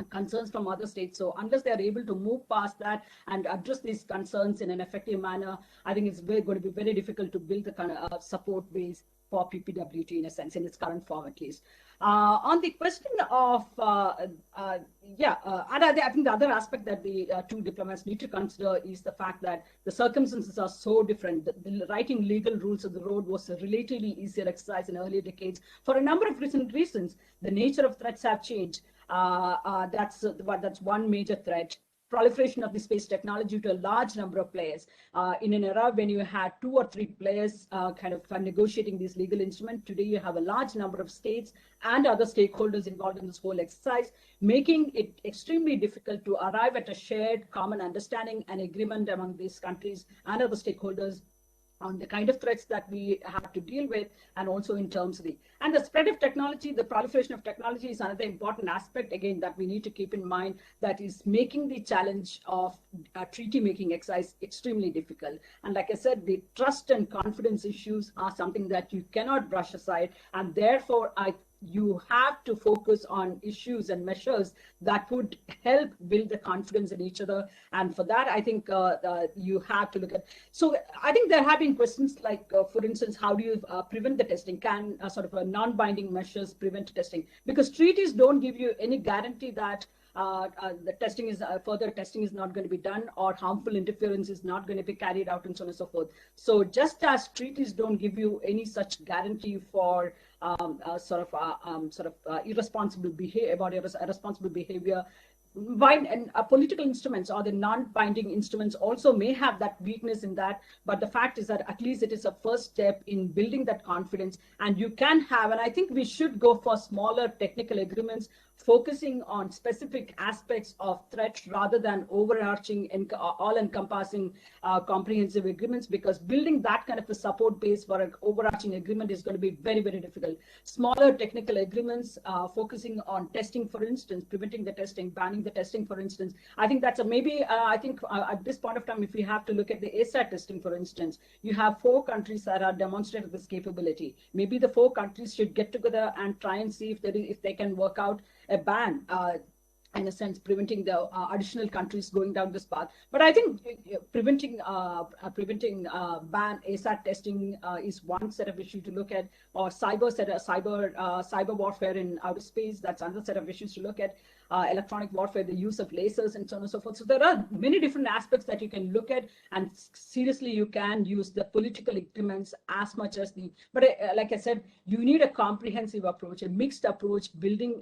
concerns from other states. So unless they are able to move past that and address these concerns in an effective manner, I think it's going to be very difficult to build the kind of support base for PPWT in a sense, in its current form at least. On the question of, and I think the other aspect that the two diplomats need to consider is the fact that the circumstances are so different. The writing legal rules of the road was a relatively easier exercise in earlier decades for a number of recent reasons. The nature of threats have changed. That's one major threat. Proliferation of the space technology to a large number of players. In an era when you had 2 or 3 players negotiating these legal instruments, today you have a large number of states and other stakeholders involved in this whole exercise, making it extremely difficult to arrive at a shared common understanding and agreement among these countries and other stakeholders on the kind of threats that we have to deal with, and also in terms of and the spread of technology, the proliferation of technology is another important aspect, again, that we need to keep in mind, that is making the challenge of treaty making exercise extremely difficult. And like I said, the trust and confidence issues are something that you cannot brush aside, and therefore you have to focus on issues and measures that would help build the confidence in each other. And for that, I think you have to look at. So I think there have been questions like, for instance, how do you prevent the testing? Can sort of a non-binding measures prevent testing? Because treaties don't give you any guarantee that the testing is further testing is not going to be done, or harmful interference is not going to be carried out, and so on and so forth. So just as treaties don't give you any such guarantee for irresponsible behavior, about irresponsible behavior, political instruments or the non-binding instruments also may have that weakness in that, but the fact is that at least it is a first step in building that confidence. And you can have, and I think we should go for smaller technical agreements focusing on specific aspects of threat rather than overarching and all-encompassing comprehensive agreements, because building that kind of a support base for an overarching agreement is going to be very, very difficult. Smaller technical agreements focusing on testing, for instance, preventing the testing, banning the testing, for instance. I think that's I think at this point of time, if we have to look at the ASAT testing, for instance, you have 4 countries that are demonstrating this capability. Maybe the 4 countries should get together and try and see if they can work out a ban, in a sense, preventing the additional countries going down this path. But I think preventing ban ASAT testing is one set of issues to look at, or cyber warfare in outer space. That's another set of issues to look at. Electronic warfare, the use of lasers, and so on and so forth. So there are many different aspects that you can look at, and seriously, you can use the political agreements as much as but like I said, you need a comprehensive approach, a mixed approach, bringing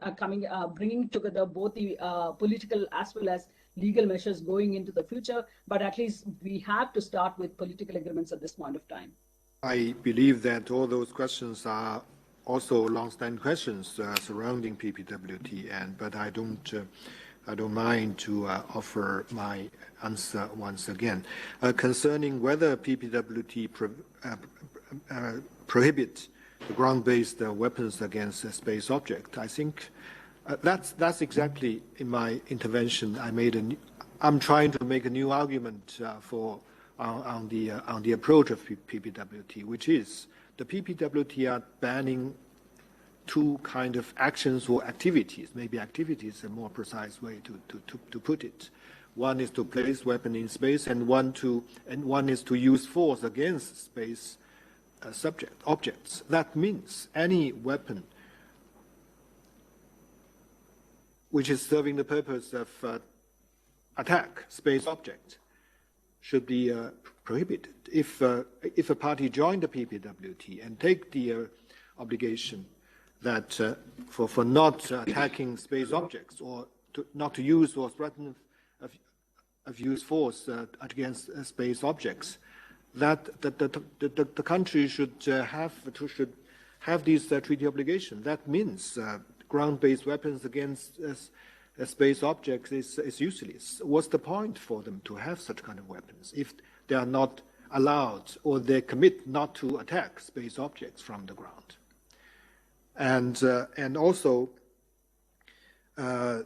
together both the political as well as legal measures going into the future. But at least we have to start with political agreements at this point of time. I believe that all those questions are also long-standing questions surrounding PPWT, but I don't mind to offer my answer once again concerning whether PPWT prohibit the ground-based weapons against space object. I think that's exactly in my intervention. I'm trying to make a new argument on the approach of PPWT, which is the PPWT are banning 2 kind of actions or activities. Maybe activity is a more precise way to put it. One is to place weapon in space, and one is to use force against space objects. That means any weapon which is serving the purpose of attack space object should be prohibited. If a party joined the PPWT and take the obligation that for not attacking space objects, or not to use or threaten of use force against space objects, that the country should have these treaty obligations. That means ground-based weapons against space objects is useless. What's the point for them to have such kind of weapons if they are not allowed, or they commit not to attack space objects from the ground? And also, and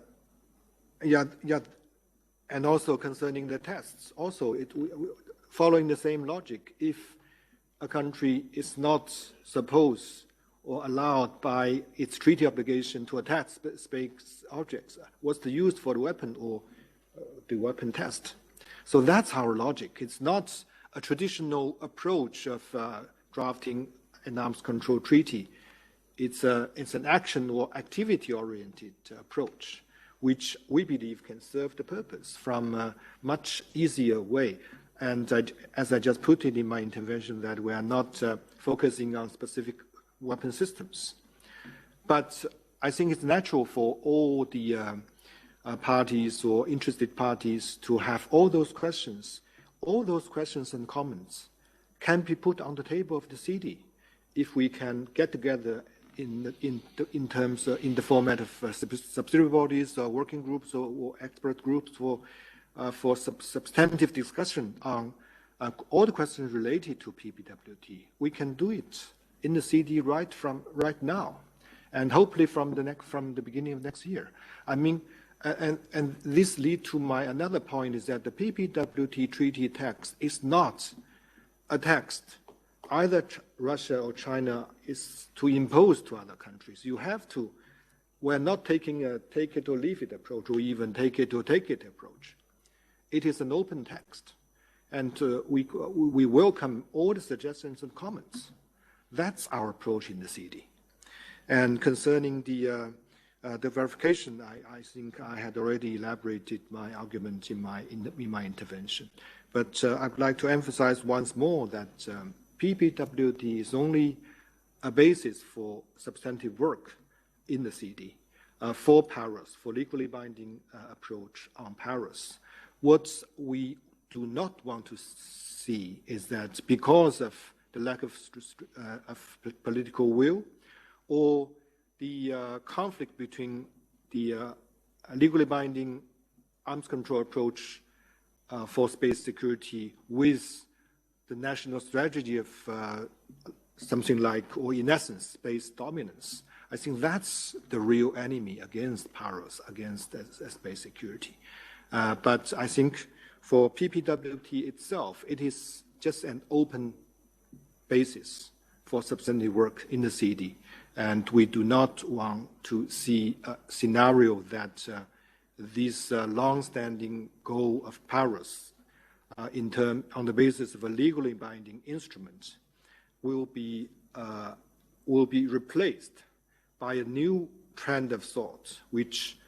also concerning the tests, also following the same logic, if a country is not supposed or allowed by its treaty obligation to attack space objects, what's the use for the weapon or the weapon test? So that's our logic. It's not a traditional approach of drafting an arms control treaty. It's an action or activity-oriented approach, which we believe can serve the purpose from a much easier way. And as I just put it in my intervention, that we are not focusing on specific weapon systems. But I think it's natural for all the parties or interested parties to have all those questions and comments can be put on the table of the CD if we can get together in the format of subsidiary bodies or working groups or expert groups for substantive discussion on all the questions related to PPWT. We can do it in the CD right now, and hopefully from the beginning of next year. I mean, and this leads to my another point, is that the PPWT treaty text is not a text either Russia or China is to impose to other countries. You have to. We're not taking a take it or leave it approach, or even take it or take it approach. It is an open text, and we welcome all the suggestions and comments. That's our approach in the CD. And concerning the The verification, I think I had already elaborated my argument in my intervention. But I would like to emphasize once more that PPWT is only a basis for substantive work in the CD for Paris, for legally binding approach on Paris. What we do not want to see is that because of the lack of political will or the conflict between the legally binding arms control approach for space security with the national strategy of something like, or in essence, space dominance. I think that's the real enemy against Paris, against space security. But I think for PPWT itself, it is just an open basis for substantive work in the CD. And we do not want to see a scenario that this long-standing goal of Paris on the basis of a legally binding instrument will be replaced by a new trend of thought, which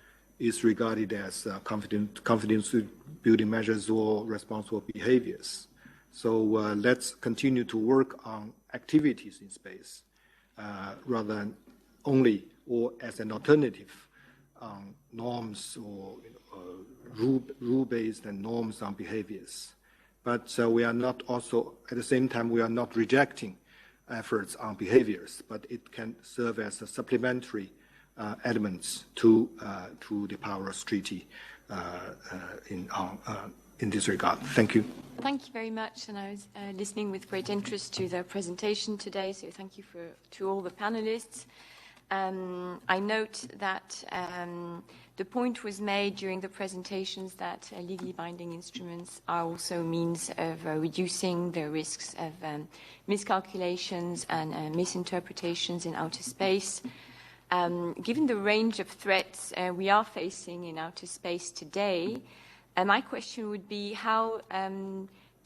is regarded as confidence building measures or responsible behaviors. So let's continue to work on activities in space rather than only or as an alternative on norms or rule-based and norms on behaviors. But we are not also, at the same time, we are not rejecting efforts on behaviors, but it can serve as a supplementary elements to the Paris Treaty in this regard. Thank you. Thank you very much, and I was listening with great interest to the presentation today, so thank you to all the panelists. I note that the point was made during the presentations that legally binding instruments are also a means of reducing the risks of miscalculations and misinterpretations in outer space. Given the range of threats we are facing in outer space today, my question would be how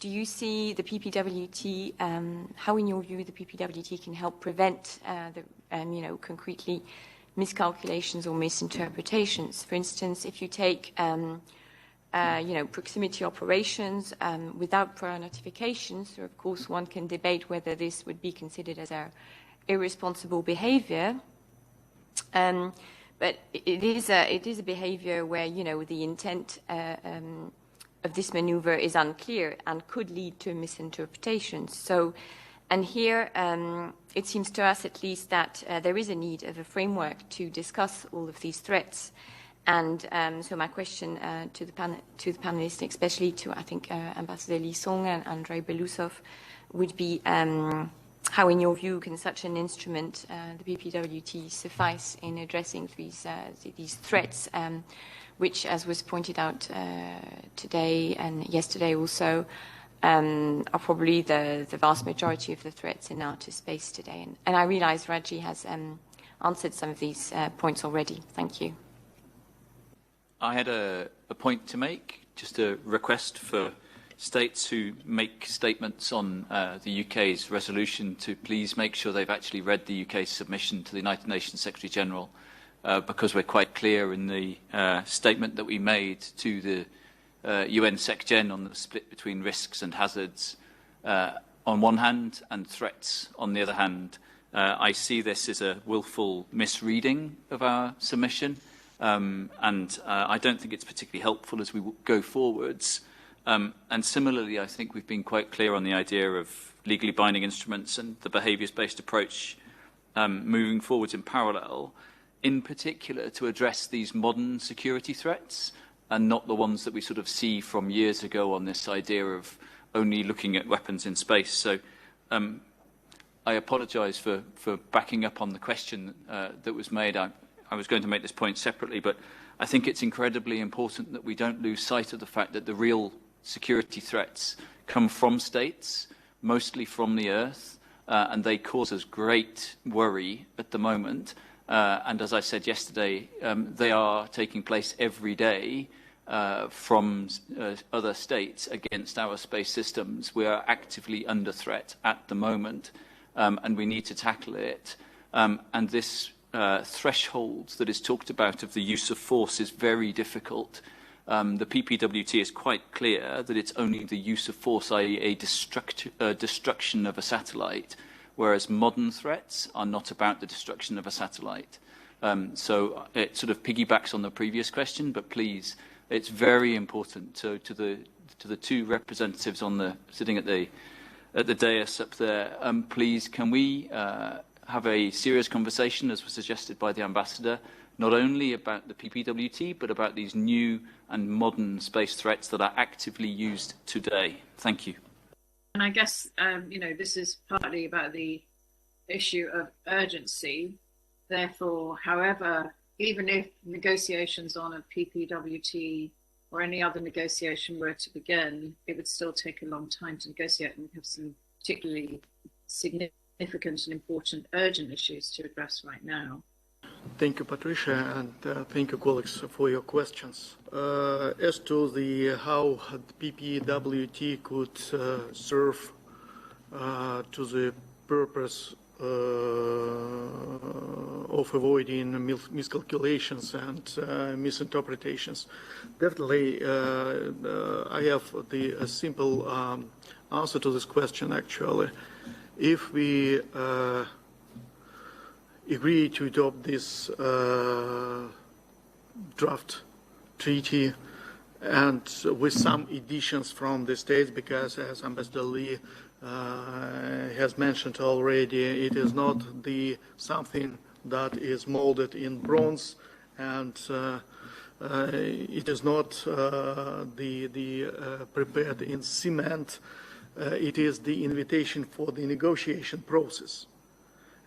do you see the PPWT, how in your view the PPWT can help prevent concretely miscalculations or misinterpretations? For instance, if you take proximity operations without prior notification, so of course one can debate whether this would be considered as a irresponsible behavior. But it is a behavior where, the intent of this maneuver is unclear and could lead to misinterpretations. So, and here it seems to us at least that there is a need of a framework to discuss all of these threats. And so my question to the panelists, especially to, I think, Ambassador Li Song and Andrei Belousov, would be how, in your view, can such an instrument, the PPWT, suffice in addressing these threats, which, as was pointed out today and yesterday also, are probably the vast majority of the threats in outer space today. And I realize Raji has answered some of these points already. Thank you. I had a point to make, just a request for states who make statements on the UK's resolution to please make sure they've actually read the UK's submission to the United Nations Secretary-General, because we're quite clear in the statement that we made to the UN Sec-Gen on the split between risks and hazards on one hand and threats on the other hand. I see this as a willful misreading of our submission, and I don't think it's particularly helpful as we go forwards. And similarly, I think we've been quite clear on the idea of legally binding instruments and the behaviours-based approach moving forwards in parallel, in particular to address these modern security threats and not the ones that we sort of see from years ago on this idea of only looking at weapons in space. So I apologise for backing up on the question that was made. I was going to make this point separately, but I think it's incredibly important that we don't lose sight of the fact that the real security threats come from states, mostly from the Earth, and they cause us great worry at the moment. And as I said yesterday, they are taking place every day from other states against our space systems. We are actively under threat at the moment, and we need to tackle it. And this threshold that is talked about of the use of force is very difficult. The PPWT is quite clear that it's only the use of force, i.e. a destruction of a satellite, whereas modern threats are not about the destruction of a satellite. So it sort of piggybacks on the previous question, but please, it's very important to the two representatives sitting at the dais up there. Please, can we have a serious conversation, as was suggested by the ambassador, not only about the PPWT, but about these new and modern space threats that are actively used today? Thank you. And I guess, this is partly about the issue of urgency. Therefore, however, even if negotiations on a PPWT or any other negotiation were to begin, it would still take a long time to negotiate, and we have some particularly significant and important urgent issues to address right now. Thank you, Patricia, and thank you, colleagues, for your questions. As to how the PPWT could serve to the purpose of avoiding miscalculations and misinterpretations, definitely I have a simple answer to this question, actually. If we agree to adopt this draft treaty and with some additions from the states, because as Ambassador Lee has mentioned already, it is not something that is molded in bronze, and it is not prepared in cement. It is the invitation for the negotiation process.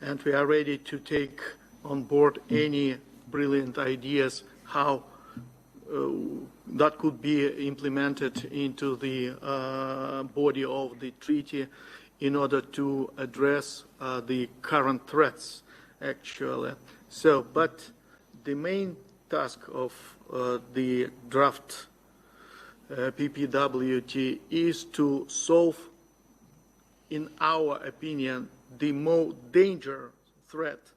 And we are ready to take on board any brilliant ideas how that could be implemented into the body of the treaty in order to address the current threats, actually. So, but the main task of the draft PPWT is to solve, in our opinion, the most dangerous threat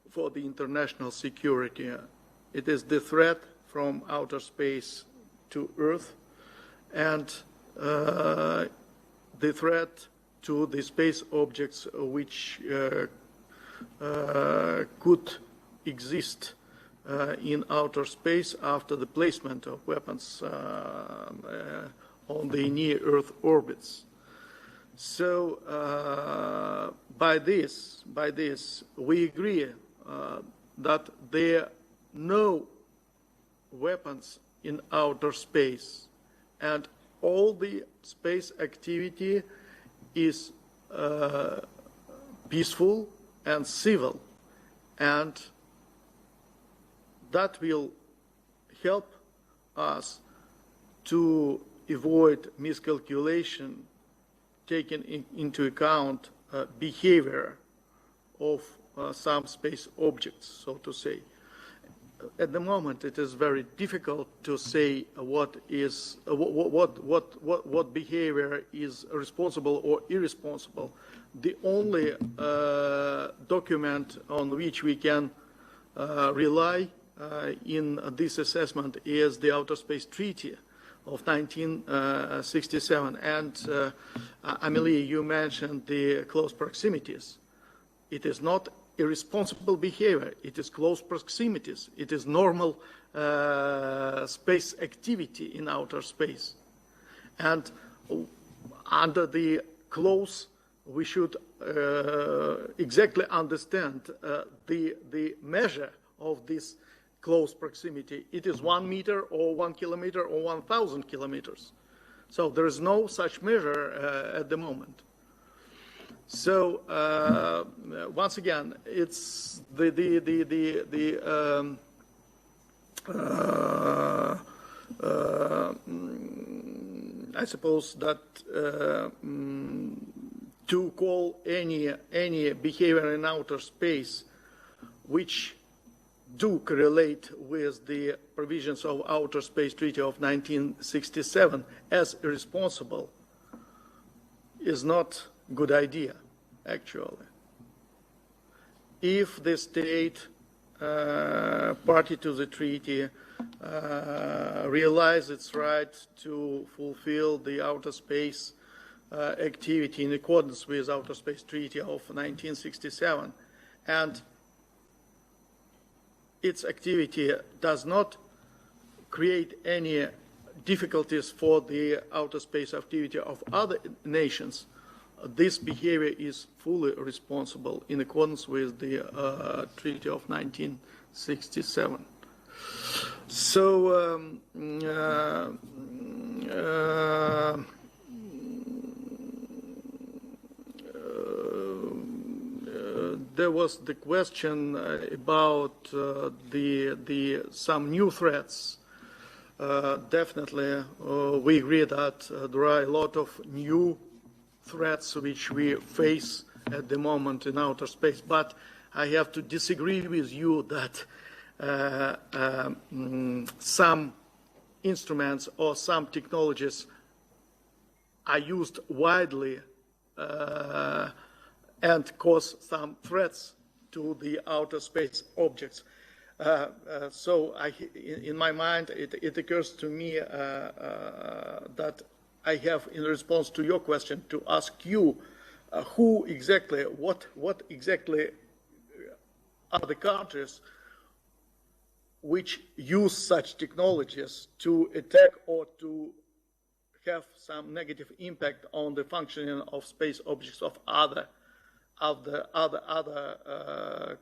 for the international security. It is the threat from outer space to Earth, and the threat to the space objects which could exist in outer space after the placement of weapons on the near-Earth orbits. So by this, we agree that there are no weapons in outer space, and all the space activity is peaceful and civil, and that will help us to avoid miscalculation, taking into account behavior of some space objects, so to say. At the moment, it is very difficult to say what behavior is responsible or irresponsible. The only document on which we can rely in this assessment is the Outer Space Treaty of 1967. And Amelie, you mentioned the close proximities. It is not irresponsible behavior. It is close proximities. It is normal space activity in outer space. And under the close, we should exactly understand the measure of this close proximity. It is 1 meter or 1 kilometer or 1,000 kilometers. So there is no such measure at the moment. So once again, it's I suppose that to call any behavior in outer space which do correlate with the provisions of Outer Space Treaty of 1967 as irresponsible is not a good idea, actually. if the state party to the treaty realize its right to fulfill the outer space activity in accordance with Outer Space Treaty of 1967, and its activity does not create any difficulties for the outer space activity of other nations, this behavior is fully responsible in accordance with the Treaty of 1967. So there was the question about some new threats. Definitely, we agree that there are a lot of new threats which we face at the moment in outer space. But I have to disagree with you that some instruments or some technologies are used widely and cause some threats to the outer space objects. So in my mind, it occurs to me that I have, in response to your question, to ask you who exactly, what exactly are the countries which use such technologies to attack or to have some negative impact on the functioning of space objects of other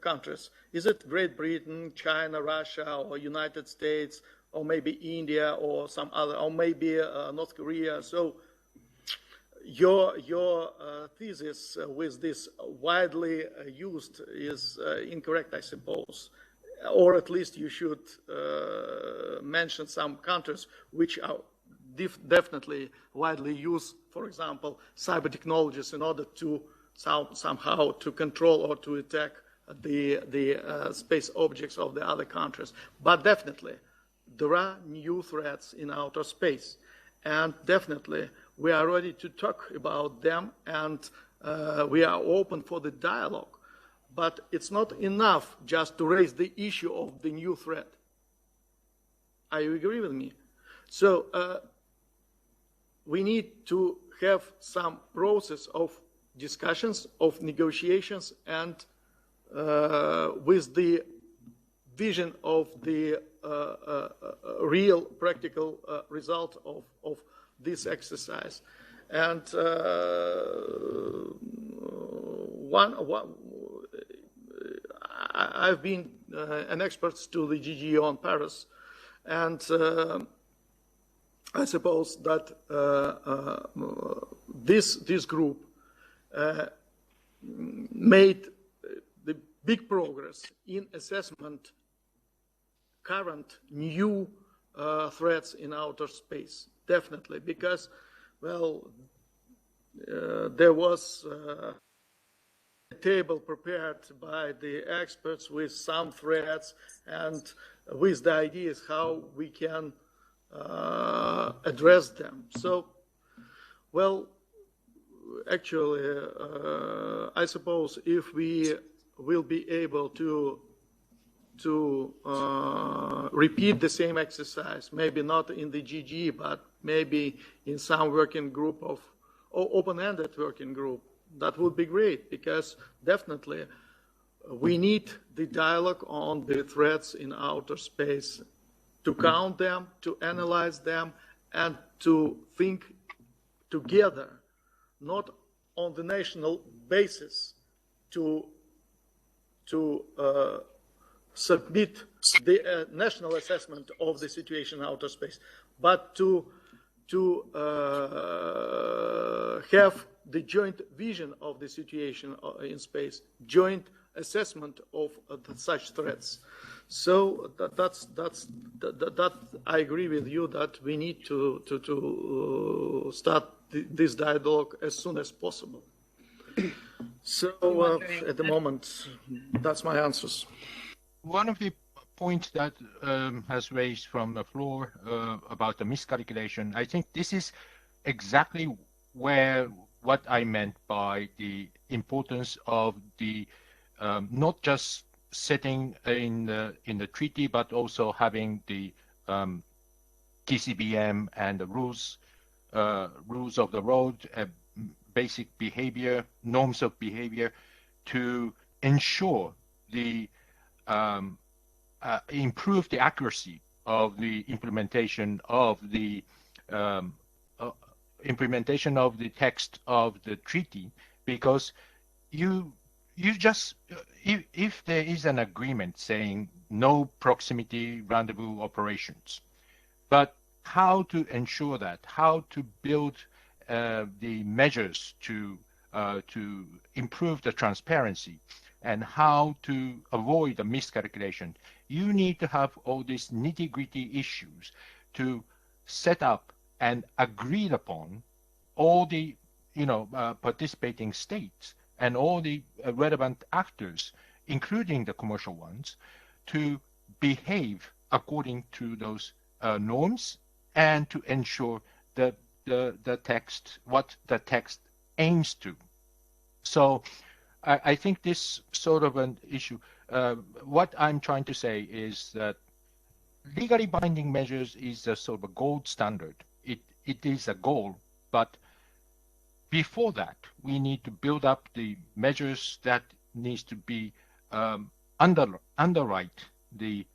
countries. Is it Great Britain, China, Russia, or United States, or maybe India, or some other, or maybe North Korea? So your thesis with this widely used is incorrect, I suppose. Or at least you should mention some countries which are definitely widely used, for example, cyber technologies in order to somehow to control or to attack the space objects of the other countries. But definitely, there are new threats in outer space. And definitely, we are ready to talk about them, and we are open for the dialogue. But it's not enough just to raise the issue of the new threat. Are you agree with me? So we need to have some process of discussions, of negotiations, and with the vision of the real practical result of this exercise. And I've been an expert to the GGO on Paris, and I suppose that this group made the big progress in assessment current new threats in outer space, definitely, because, well, there was a table prepared by the experts with some threats and with the ideas how we can address them. So, well, actually, I suppose if we will be able to repeat the same exercise, maybe not in the GG, but maybe in some working group or open-ended working group, that would be great, because definitely we need the dialogue on the threats in outer space to count them, to analyze them, and to think together, not on the national basis, to submit the national assessment of the situation in outer space, but to have the joint vision of the situation in space, joint assessment of such threats. So that I agree with you that we need to start this dialogue as soon as possible. So at the moment, that's my answers. One of the points that has raised from the floor about the miscalculation, I think this is exactly what I meant by the importance of the not just setting in the treaty, but also having the TCBM and the rules of the road, basic behavior, norms of behavior, to ensure the improve the accuracy of the implementation of the text of the treaty, because you just if there is an agreement saying no proximity rendezvous operations, but how to ensure that, how to build the measures to improve the transparency, and how to avoid the miscalculation. You need to have all these nitty-gritty issues to set up and agreed upon all the participating states and all the relevant actors, including the commercial ones, to behave according to those norms, and to ensure that the text, what the text aims to. So I think this sort of an issue, what I'm trying to say is that legally binding measures is a sort of a gold standard. It is a goal, but before that, we need to build up the measures that needs to be underwrite the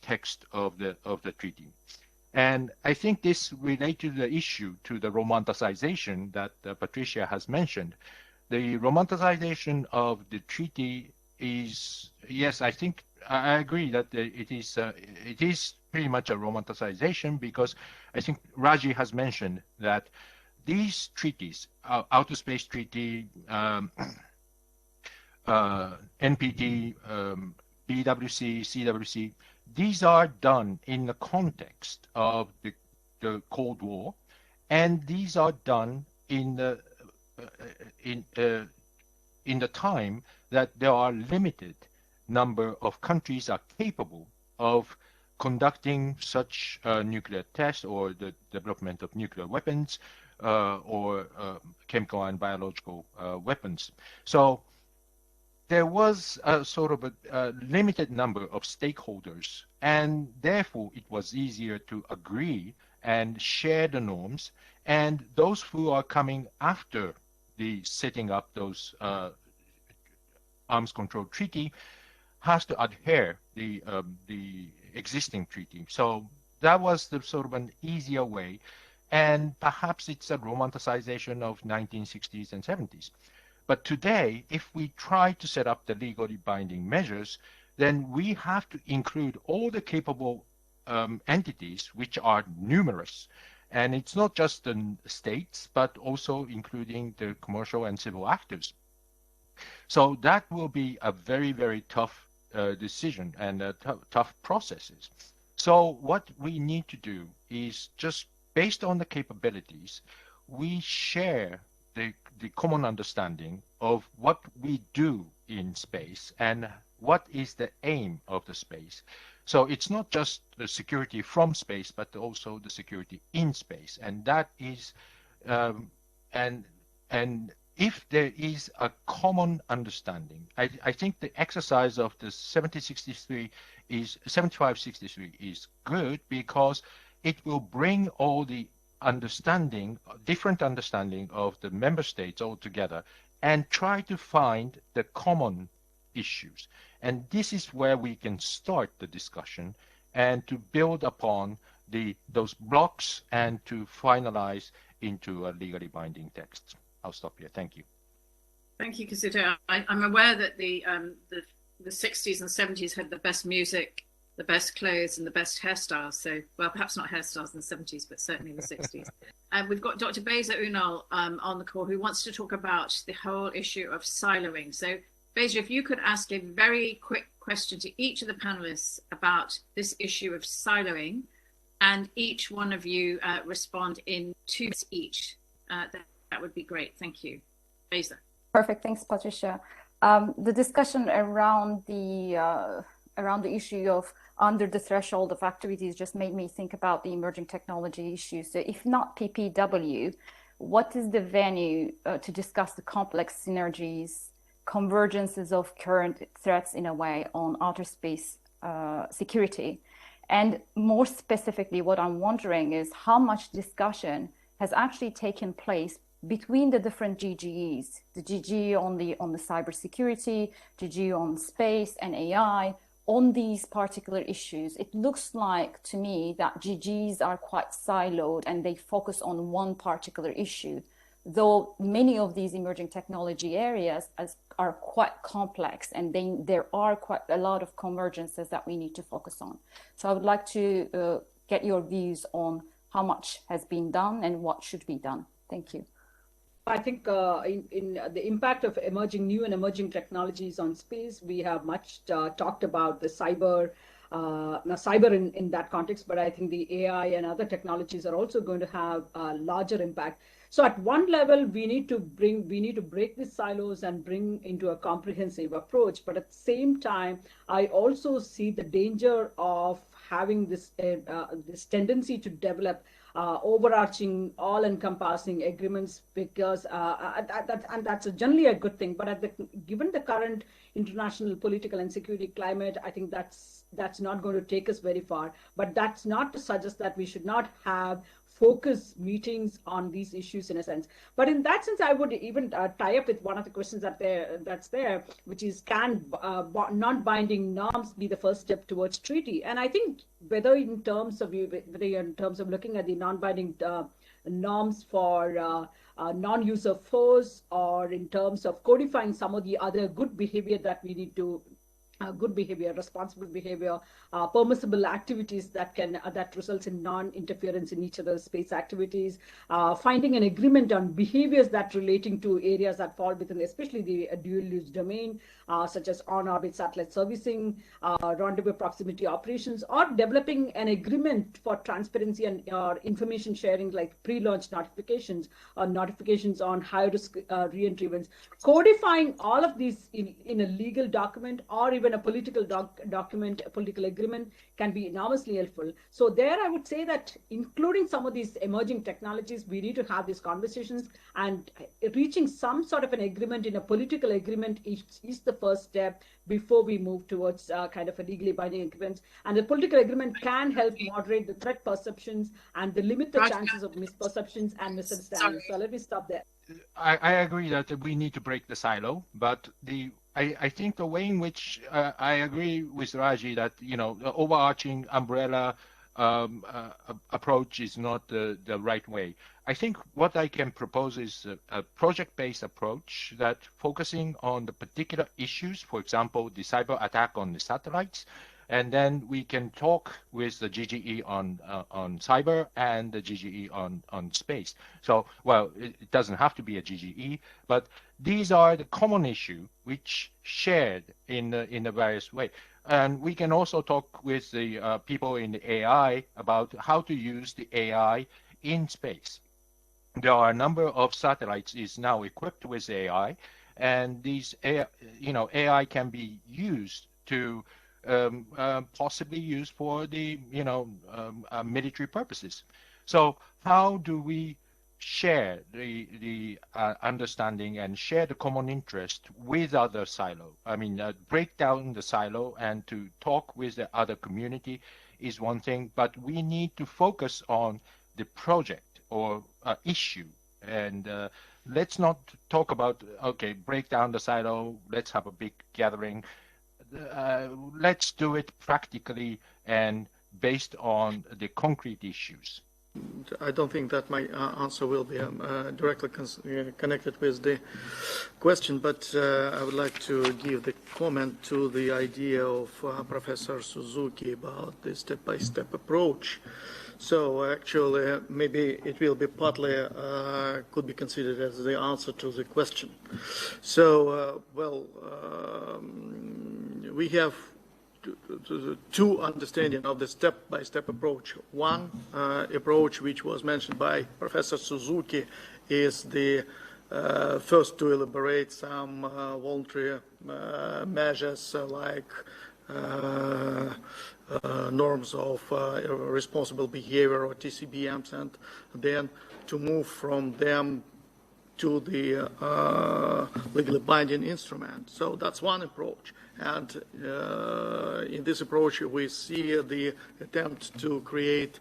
text of the treaty. And I think this relates to the issue, to the romanticization that Patricia has mentioned. The romanticization of the treaty is, yes, I think I agree that it is pretty much a romanticization, because I think Raji has mentioned that these treaties, Outer Space Treaty, NPT, BWC, CWC, these are done in the context of the Cold War, and these are done in the time that there are limited number of countries are capable of conducting such nuclear tests or the development of nuclear weapons or chemical and biological weapons. So there was a sort of a limited number of stakeholders, and therefore it was easier to agree and share the norms. And those who are coming after the setting up those arms control treaty has to adhere the existing treaty. So that was the sort of an easier way, and perhaps it's a romanticization of 1960s and 70s. But today, if we try to set up the legally binding measures, then we have to include all the capable entities, which are numerous. And it's not just the states, but also including the commercial and civil actors. So that will be a very, very tough decision and tough processes. So what we need to do is, just based on the capabilities, we share the common understanding of what we do in space and what is the aim of the space. So it's not just the security from space, but also the security in space. And that is, and if there is a common understanding, I think the exercise of the 7563 is good, because it will bring all the different understanding of the member states all together and try to find the common issues. And this is where we can start the discussion and to build upon those blocks and to finalize into a legally binding text. I'll stop here. Thank you. Thank you, Kazuto. I'm aware that the 60s and 70s had the best music, the best clothes, and the best hairstyles. So, well, perhaps not hairstyles in the 70s, but certainly in the 60s. And we've got Dr. Beza Unal on the call, who wants to talk about the whole issue of siloing. So, Beza, if you could ask a very quick question to each of the panelists about this issue of siloing, and each one of you respond in 2 minutes each, that would be great. Thank you. Beza. Perfect. Thanks, Patricia. The discussion around the issue of under the threshold of activities just made me think about the emerging technology issues. So if not PPW, what is the venue to discuss the complex synergies, convergences of current threats in a way on outer space security? And more specifically, what I'm wondering is how much discussion has actually taken place between the different GGEs, the GGE on the cybersecurity, GGE on space and AI, on these particular issues. It looks like to me that GGEs are quite siloed and they focus on one particular issue, though many of these emerging technology areas are quite complex, and there are quite a lot of convergences that we need to focus on. So I would like to get your views on how much has been done and what should be done. Thank you. I think in the impact of new and emerging technologies on space, we have much talked about the cyber, in that context, but I think the AI and other technologies are also going to have a larger impact. So at one level, we need to break these silos and bring into a comprehensive approach. But at the same time, I also see the danger of having this tendency to develop overarching, all-encompassing agreements, because and that's generally a good thing. But given the current international political and security climate, I think that's not going to take us very far. But that's not to suggest that we should not have focus meetings on these issues in a sense. But in that sense, I would even tie up with one of the questions that's there, which is, can non-binding norms be the first step towards treaty? And I think whether in terms of looking at the non-binding norms for non-use of force, or in terms of codifying some of the other good behavior that we need to good behavior, responsible behavior, permissible activities that results in non-interference in each other's space activities, finding an agreement on behaviors that relating to areas that fall within, especially the dual-use domain, such as on-orbit satellite servicing, rendezvous proximity operations, or developing an agreement for transparency and information sharing, like pre-launch notifications or notifications on high-risk re-entry events. Codifying all of these in a legal document or even a political document, a political agreement, can be enormously helpful. So there I would say that including some of these emerging technologies, we need to have these conversations, and reaching some sort of an agreement in a political agreement is the first step before we move towards kind of a legally binding agreement. And the political agreement can help moderate the threat perceptions and limit the chances of misperceptions and misunderstandings. So let me stop there. I agree that we need to break the silo, but I think the way in which I agree with Raji that, the overarching umbrella approach is not the right way. I think what I can propose is a project-based approach that focusing on the particular issues, for example, the cyber attack on the satellites, and then we can talk with the GGE on cyber and the GGE on space. So, well, it doesn't have to be a GGE, but these are the common issue which shared in the various way. And we can also talk with the people in the AI about how to use the AI in space. There are a number of satellites is now equipped with AI, and these AI can be used to possibly used for the military purposes. So how do we share the understanding and share the common interest with other silo? I mean, break down the silo and to talk with the other community is one thing, but we need to focus on the project or issue, and let's not talk about, okay, break down the silo, let's have a big gathering. Let's do it practically and based on the concrete issues. I don't think that my answer will be directly connected with the question, but I would like to give the comment to the idea of Professor Suzuki about the step-by-step approach. So actually, maybe it will be partly, could be considered as the answer to the question. So, we have two understanding of the step-by-step approach. One approach, which was mentioned by Professor Suzuki, is the first to elaborate some voluntary measures like norms of responsible behavior or TCBMs, and then to move from them to the legally binding instrument. So that's one approach. And in this approach, we see the attempt to create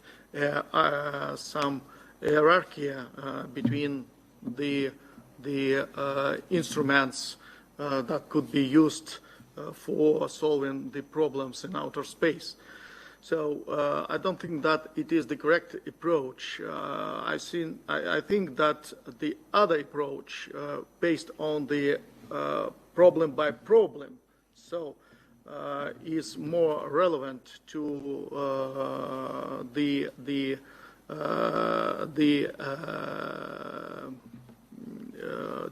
some hierarchy between the instruments that could be used for solving the problems in outer space. So I don't think that it is the correct approach. I think that the other approach, based on the problem by problem, so is more relevant to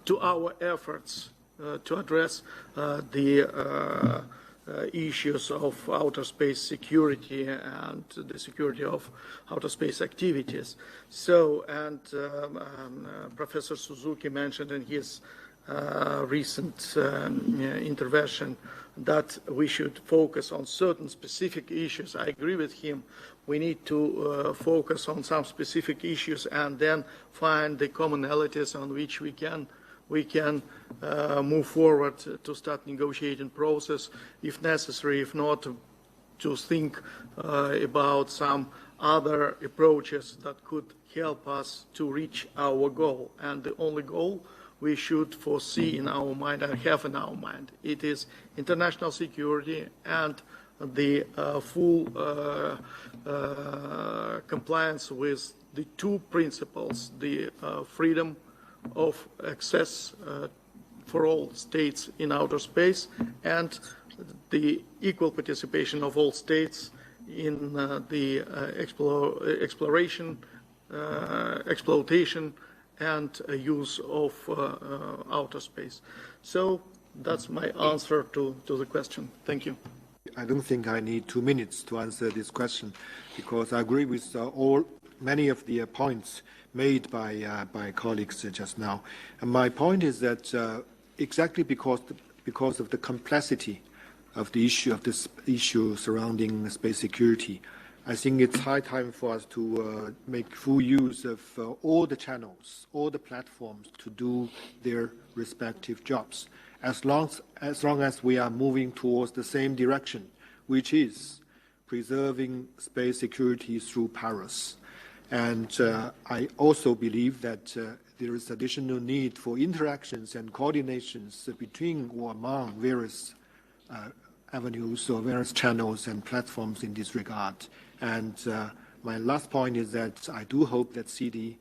to our efforts to address the issues of outer space security and the security of outer space activities. So, and Professor Suzuki mentioned in his recent intervention that we should focus on certain specific issues. I agree with him. We need to focus on some specific issues and then find the commonalities on which we can move forward to start negotiating process if necessary. If not, to think about some other approaches that could help us to reach our goal. And the only goal we should foresee in our mind and have in our mind, it is international security and the full compliance with the two principles, the freedom of access for all states in outer space and the equal participation of all states in the exploration, exploitation, and use of outer space. So that's my answer to the question. Thank you. I don't think I need 2 minutes to answer this question because I agree with many of the points made by colleagues just now. And my point is that exactly because of the complexity of the issue surrounding space security, I think it's high time for us to make full use of all the channels, all the platforms to do their respective jobs, as long as we are moving towards the same direction, which is preserving space security through Paris. And I also believe that there is additional need for interactions and coordinations between or among various avenues or various channels and platforms in this regard. And my last point is that I do hope that CD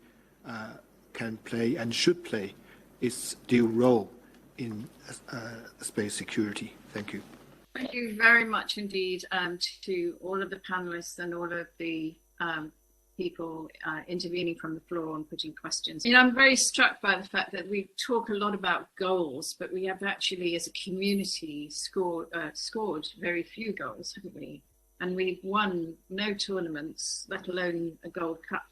can play and should play its due role in space security. Thank you. Thank you very much indeed to all of the panelists and all of the people intervening from the floor and putting questions. You know, I'm very struck by the fact that we talk a lot about goals, but we have actually, as a community, scored very few goals, haven't we? And we've won no tournaments, let alone a Gold Cup.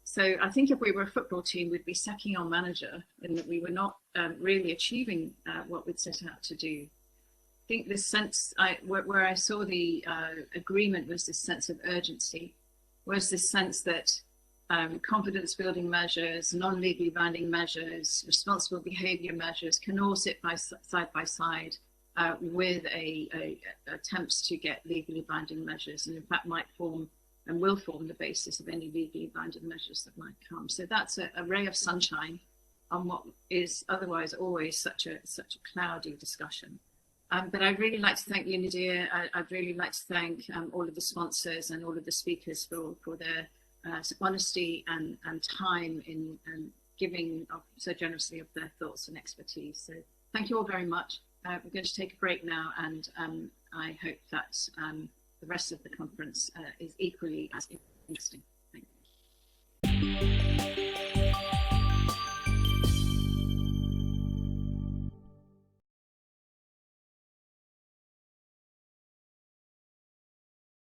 So I think if we were a football team, we'd be sacking our manager in that we were not really achieving what we'd set out to do. I think this sense, where I saw the agreement was this sense of urgency, was this sense that confidence building measures, non-legally binding measures, responsible behavior measures can all sit side by side with attempts to get legally binding measures, and in fact might form and will form the basis of any legally binding measures that might come. So that's a ray of sunshine on what is otherwise always such a cloudy discussion. But I'd really like to thank UNIDIR. I'd really like to thank all of the sponsors and all of the speakers for their honesty and time in giving so generously of their thoughts and expertise. So thank you all very much. We're going to take a break now, and I hope that the rest of the conference is equally as interesting. Thank you.